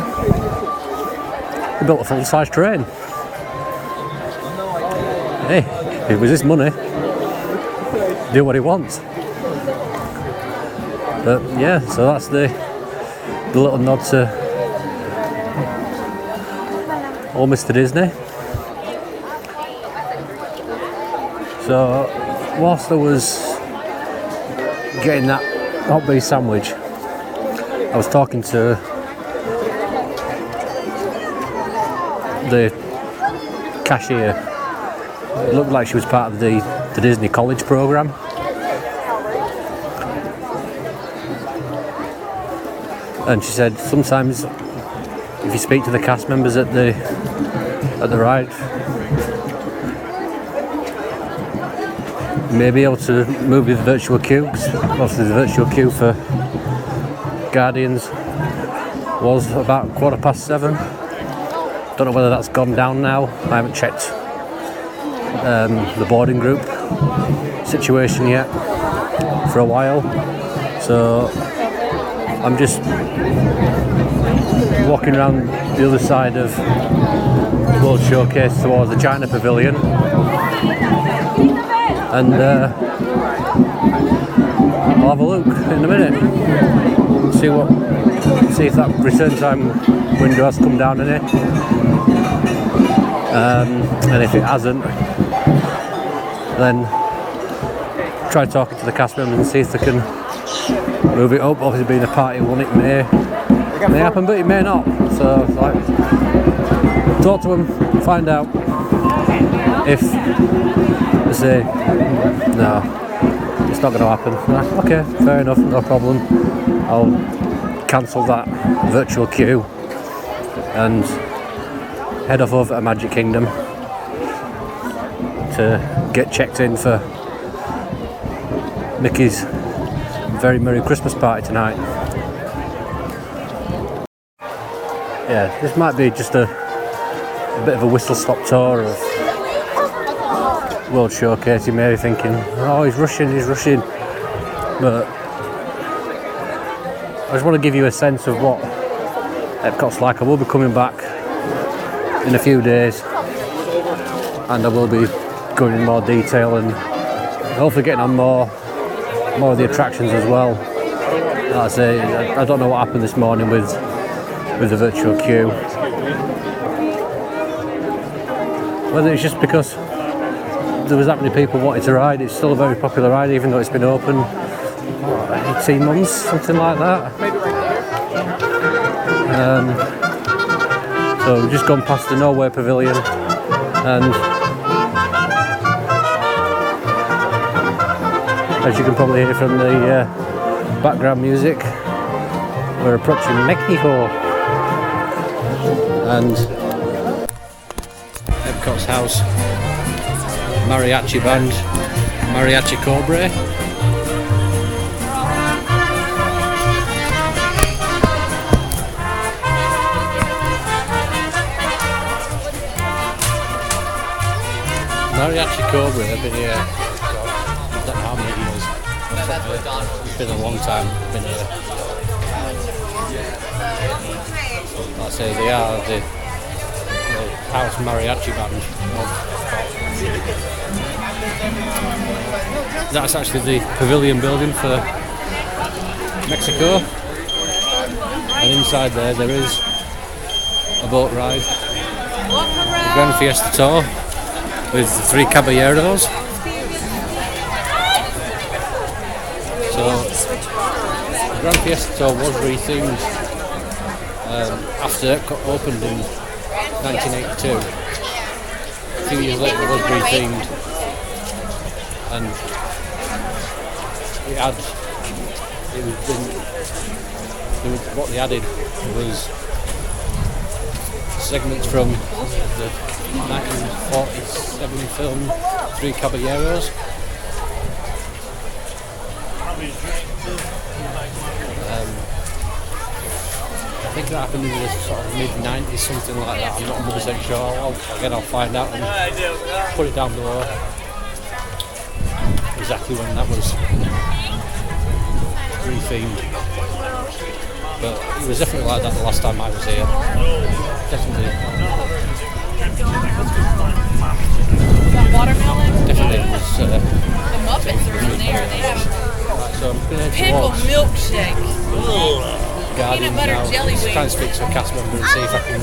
he built a full-size train. Hey, if it was his money, do what he wants. But yeah, so that's the little nod to old Mr. Disney. So whilst I was getting that hot beef sandwich, I was talking to the cashier. It looked like she was part of the Disney College program. And she said sometimes if you speak to the cast members at the ride, you may be able to move with the virtual queue, because obviously the virtual queue for Guardians was about 7:15. Don't know whether that's gone down now. I haven't checked the boarding group situation yet for a while, so I'm just walking around the other side of the World Showcase towards the China Pavilion, and I'll have a look in a minute, see if that return time window has come down in it, and if it hasn't, then try talking to the cast members and see if they can move it up. Obviously being a party one, it may happen, but it may not, so like, talk to them, find out if they say no, it's not going to happen. Okay, fair enough, no problem, I'll cancel that virtual queue and head off over to Magic Kingdom to get checked in for Mickey's very Merry Christmas party tonight. yeah, this might be just a bit of a whistle-stop tour of World Showcase. You may be thinking, oh, he's rushing, but I just want to give you a sense of what EPCOT's like. I will be coming back in a few days, and I will be going in more detail and hopefully getting on more of the attractions as well. Like I say, I don't know what happened this morning with the virtual queue. Whether it's just because there was that many people wanting to ride. It's still a very popular ride, even though it's been open 18 months, something like that. So we've just gone past the Norway Pavilion, and as you can probably hear from the background music, we're approaching Mexico. And EPCOT's house, mariachi band, Mariachi Cobre. Mariachi Cobre have been here, I don't know how many years. It's been a long time been here. Like I say, they are the house mariachi band. That's actually the pavilion building for Mexico, and inside there is a boat ride, the Grand Fiesta Tour with the 3 caballeros. So the Grand Fiesta Tour was rethemed after EPCOT opened in 1982. A few years later it was rethemed, and what they added was segments from the 1947 film 3 Caballeros. I think that happened in the sort of mid-90s, something like that. I'm not 100% sure. I'll find out and put it down below exactly when that was rethemed. But it was definitely like that the last time I was here. Definitely. Definitely it was. The Muppets are in there. They have so I'm going to pickle milkshake. Guardians Peanut butter now. jelly Just wings. try and speak to a cast member and see if I can.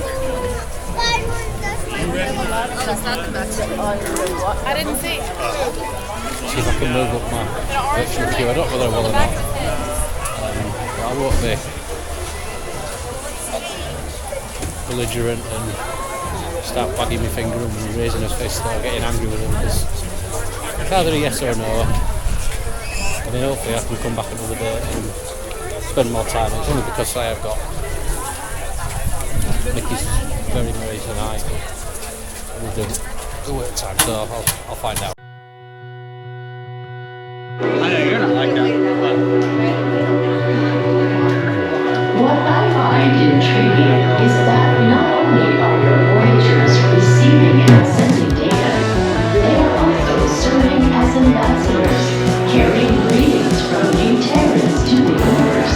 I didn't see. See if I can move up my virtual queue. I don't know whether I will or not. But I won't be belligerent and start wagging my finger and raising a fist or getting angry with them, because it's either a yes or a no. I mean, hopefully I can come back another day and spend more time. It's only because I have got Mickey's very merry tonight with the work time, so I'll find out. I know you're not like that. What I find intriguing is that not only are your voyagers receiving and sending data, they are also serving as ambassadors, carrying greetings from new terrans to the universe.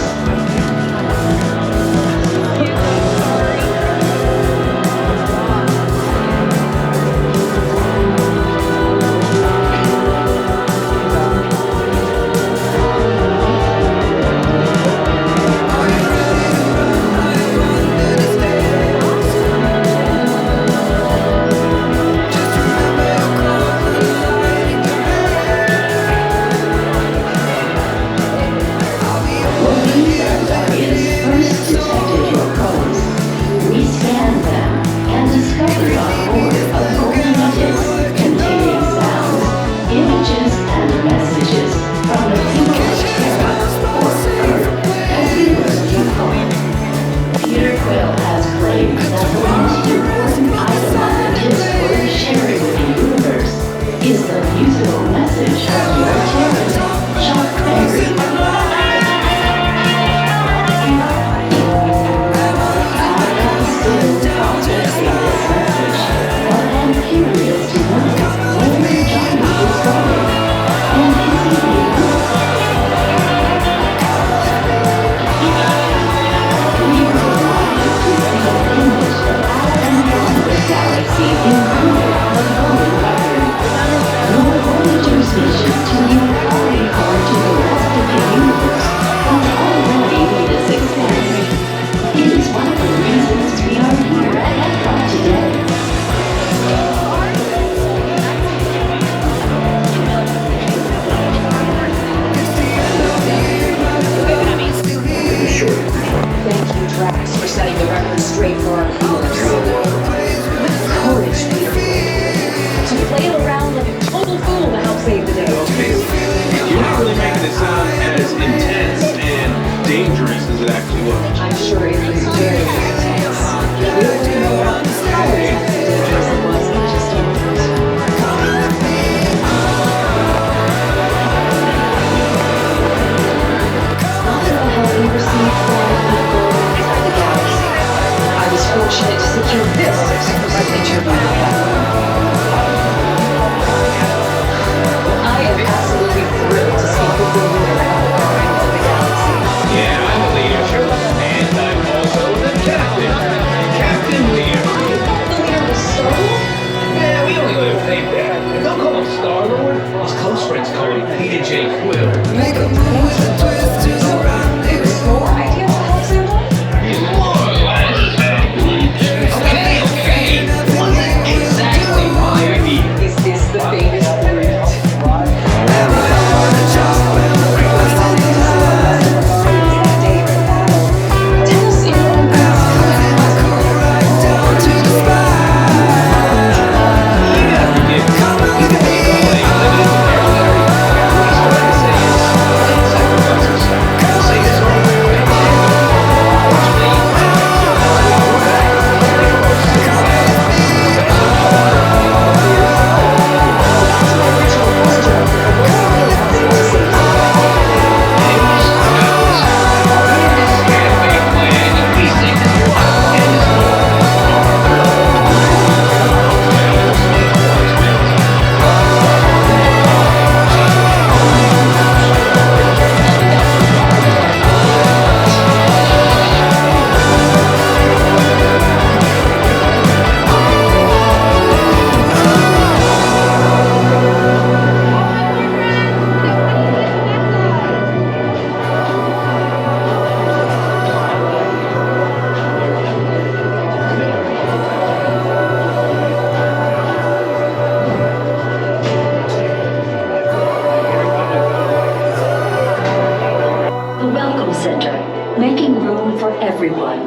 center, making room for everyone.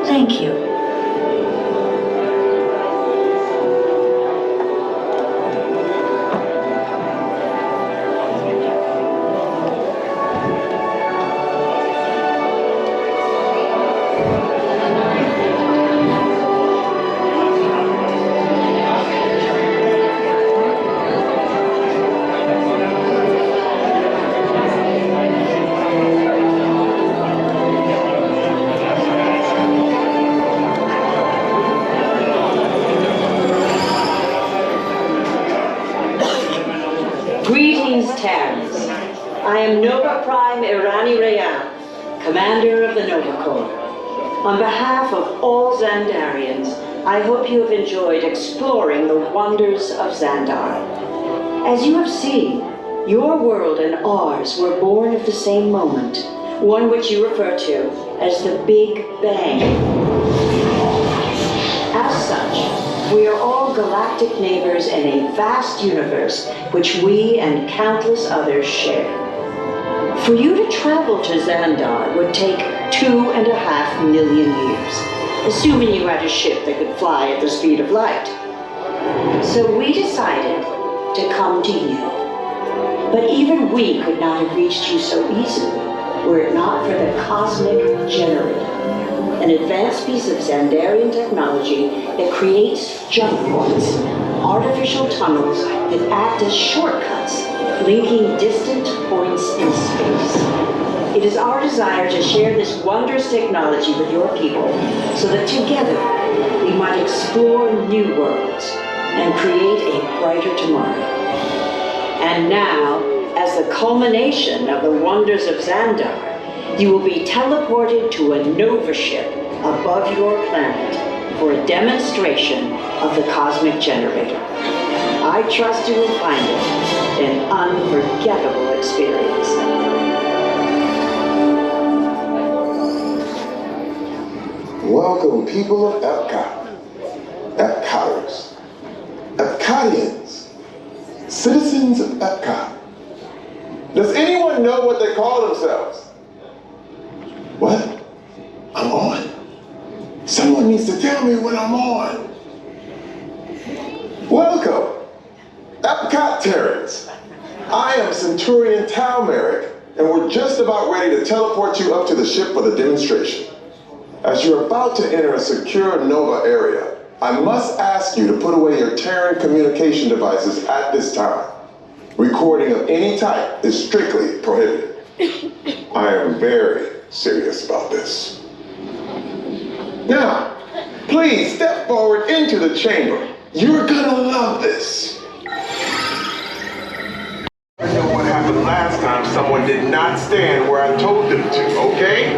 Thank you. Greetings, Terrans. I am Nova Prime Irani Rayan, commander of the Nova Corps. On behalf of all Xandarians, I hope you have enjoyed exploring the wonders of Xandar. As you have seen, your world and ours were born of the same moment, one which you refer to as the Big Bang. As such, we are all galactic neighbors in a vast universe which we and countless others share. For you to travel to Xandar would take 2.5 million years, assuming you had a ship that could fly at the speed of light. So we decided to come to you. But even we could not have reached you so easily were it not for the Cosmic Generator, an advanced piece of Xandarian technology that creates jump points, artificial tunnels that act as shortcuts, linking distant points in space. It is our desire to share this wondrous technology with your people so that together we might explore new worlds and create a brighter tomorrow. And now, as the culmination of the wonders of Xandar, you will be teleported to a Nova ship above your planet for a demonstration of the Cosmic Generator. I trust you will find it an unforgettable experience. Welcome, people of EPCOT, EPCOTers, EPCOTians, citizens of EPCOT. Does anyone know what they call themselves? What? I'm on? Someone needs to tell me when I'm on. Welcome, EPCOT Terrans. I am Centurion Talmeric, and we're just about ready to teleport you up to the ship for the demonstration. As you're about to enter a secure Nova area, I must ask you to put away your Terran communication devices at this time. Recording of any type is strictly prohibited. I am very serious about this. Now, please step forward into the chamber. You're gonna love this. I know what happened last time someone did not stand where I told them to, okay?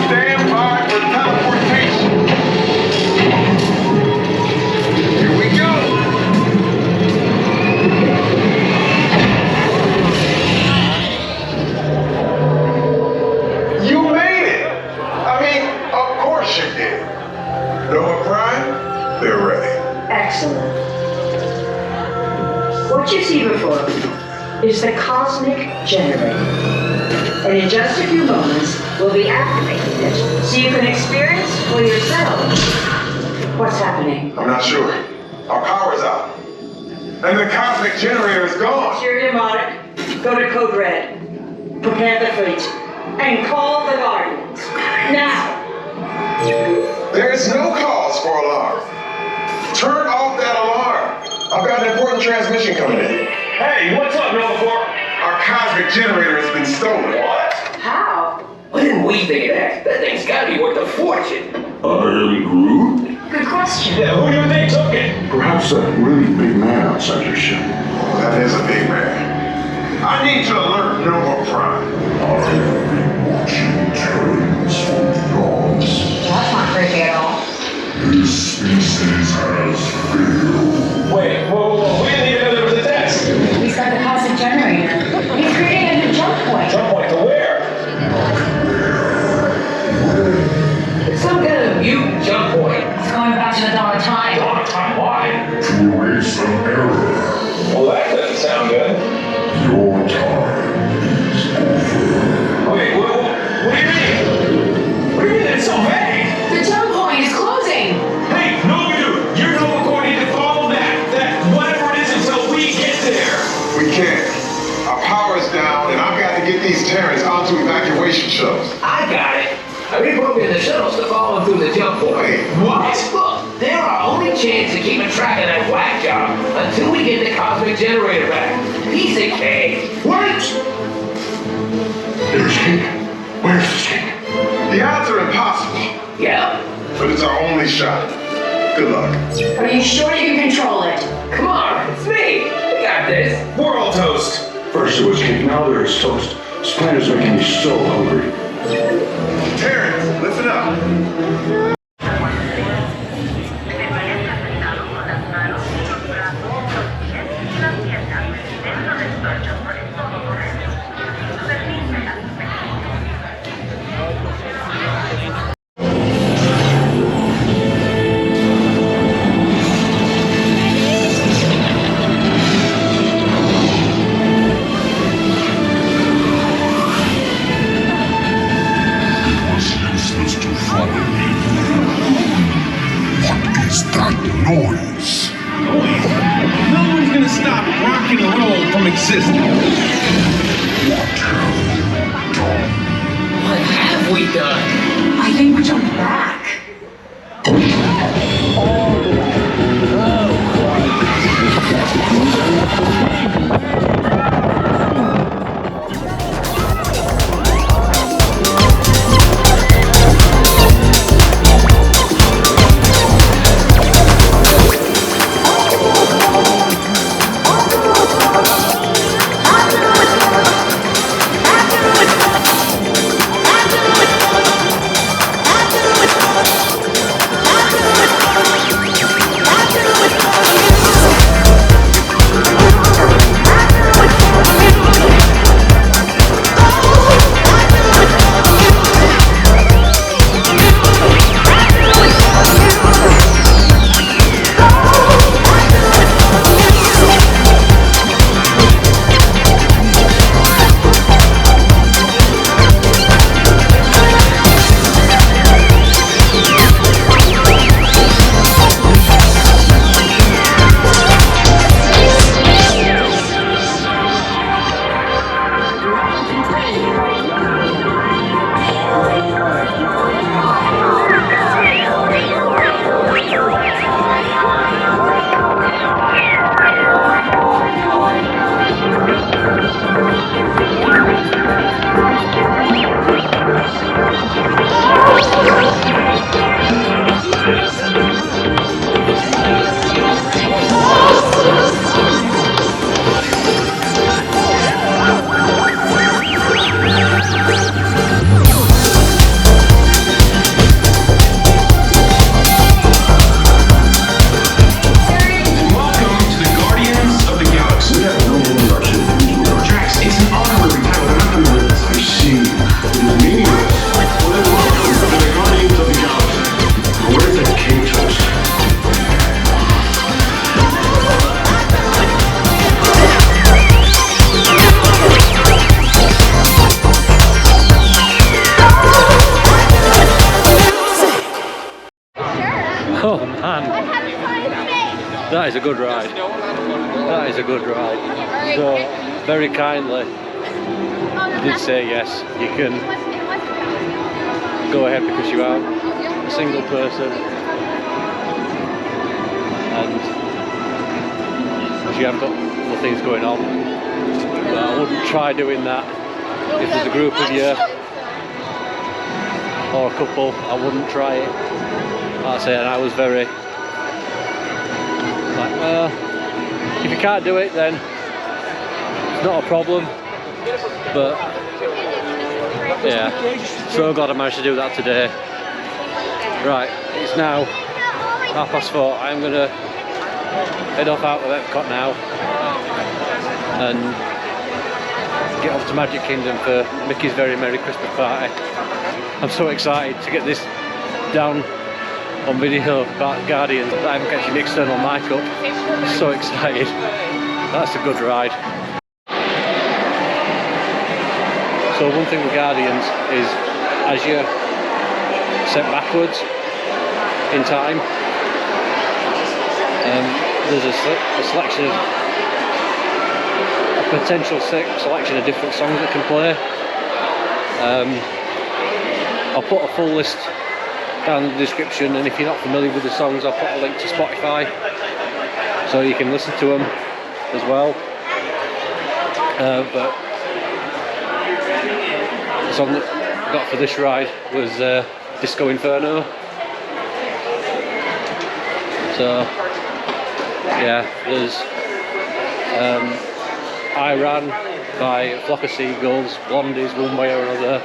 Stand by for teleportation. Here we go. You made it. I mean, of course you did. Nova Prime, they're ready. Excellent. What you see before you is the Cosmic Generator. And in just a few moments, we'll be activating it so you can experience for yourselves what's happening. I'm not sure. Our power's out. And the Cosmic Generator is gone. Sure, demonic. Go to Code Red. Prepare the fleet. And call the Guardians. Now! There is no cause for alarm. Turn off that alarm. I've got an important transmission coming in. Hey, what's up, Nova Corps? Our Cosmic Generator has been stolen. What? How? Why didn't we think of that? That thing's gotta be worth a fortune. I am Groot. Good question. Yeah, who do you think took it? Perhaps that really big man outside your ship. That is a big man. I need to alert Nova Prime. I have been watching Terrans for eons. That's not creepy at all. This species has failed. Wait, whoa, we didn't even know there was a test. He's got the Cosmic Generator. He's creating a new jump point. Jump point to where? It's some kind of mute jump point. It's going back to the dawn of time. Dawn of time, why? To erase some error. Well, that doesn't sound good. Your time is and get these Terrans onto evacuation shuttles. I got it. Reprogram the shuttles to follow through the jump point. Wait, what? Look, they're our only chance of keeping track of that whack job until we get the cosmic generator back. Piece of cake. Wait! There's King. Where's the King? The odds are impossible. Yeah. But it's our only shot. Good luck. Are you sure you can control it? Come on, it's me. We got this. We're all toast. First it was cake, now there is toast. This planet's making me so hungry. Terrence, listen up. Noise. No one's gonna stop rock and roll from existing. What have we done? I think we jumped back. Oh man, that is a good ride. That is a good ride. So, very kindly, did say yes, you can go ahead because you are a single person and you have got other things going on. But I wouldn't try doing that if there's a group of you or a couple. I wouldn't try it. Like I say, and I was very like, well, if you can't do it, then it's not a problem. But yeah, so glad I managed to do that today. Right, it's now 4:30. I'm gonna head off out of EPCOT now and get off to Magic Kingdom for Mickey's Very Merry Christmas Party. I'm so excited to get this down on video about Guardians. I haven't got an external mic up. I'm so excited. That's a good ride. So one thing with Guardians is as you're sent backwards in time, there's a selection of potential selection of different songs that can play. I'll put a full list down in the description, and if you're not familiar with the songs, I'll put a link to Spotify so you can listen to them as well. But the song that I got for this ride was Disco Inferno. So yeah, there's Iran by Flock of Seagulls, Blondies, One Way or Another,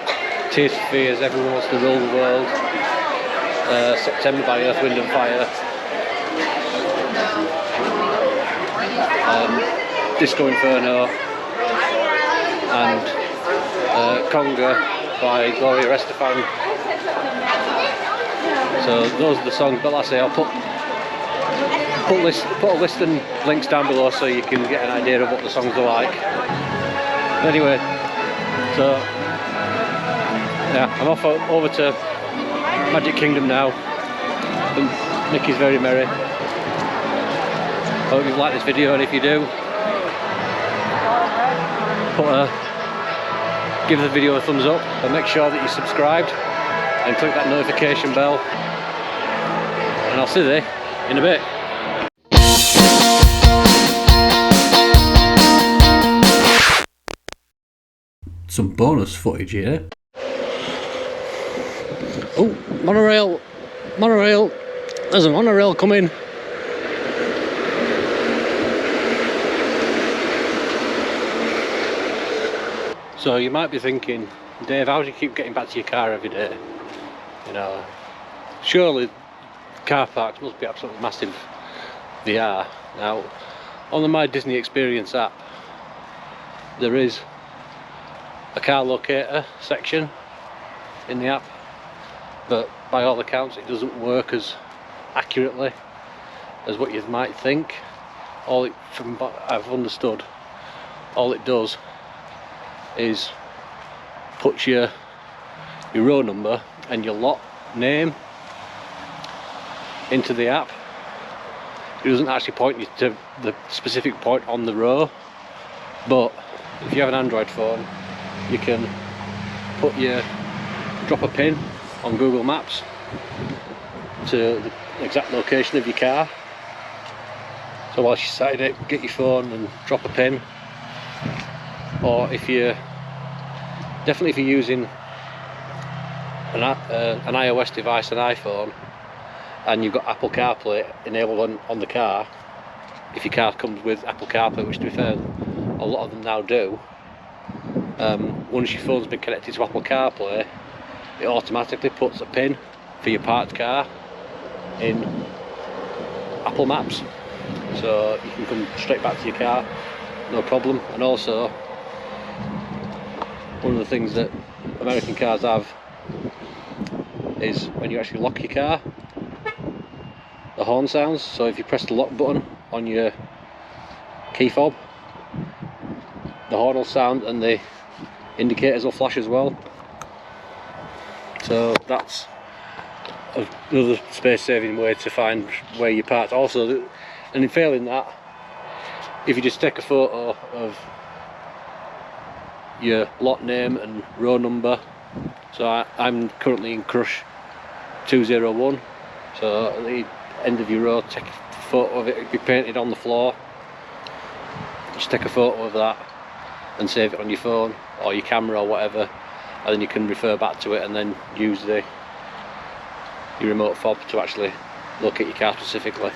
Tears for Fears, Everyone Wants to Rule the World, September by Earth, Wind and Fire, Disco Inferno, and Conga by Gloria Estefan. So those are the songs, but like I say, I'll put a list and links down below so you can get an idea of what the songs are like. Anyway, so yeah, I'm off over to Magic Kingdom now, and Mickey's Very Merry. Hope you've liked this video, and if you do, give the video a thumbs up, and make sure that you're subscribed and click that notification bell, and I'll see you in a bit. Some bonus footage here. Oh, monorail, there's a monorail coming. So you might be thinking, Dave, how do you keep getting back to your car every day? You know, surely car parks must be absolutely massive. They are. Now, on the My Disney Experience app, there is a car locator section in the app, but by all accounts it doesn't work as accurately as what you might think. From what I've understood, all it does is put your row number and your lot name into the app. It doesn't actually point you to the specific point on the row, but if you have an Android phone, you can drop a pin on Google Maps to the exact location of your car. So whilst you're sat in it, get your phone and drop a pin. Or if you're using an iOS device, an iPhone, and you've got Apple CarPlay enabled on the car, if your car comes with Apple CarPlay, which to be fair, a lot of them now do, once your phone's been connected to Apple CarPlay, it automatically puts a pin for your parked car in Apple Maps, so you can come straight back to your car, no problem. And also, one of the things that American cars have is when you actually lock your car, the horn sounds. So if you press the lock button on your key fob, the horn will sound and the indicators will flash as well. So that's another space saving way to find where you parked. Also, and in failing that, if you just take a photo of your lot name and row number, so I'm currently in Crush 201, so at the end of your row, take a photo of it. It'll be painted on the floor. Just take a photo of that and save it on your phone or your camera or whatever, and then you can refer back to it and then use your remote fob to actually locate your car specifically.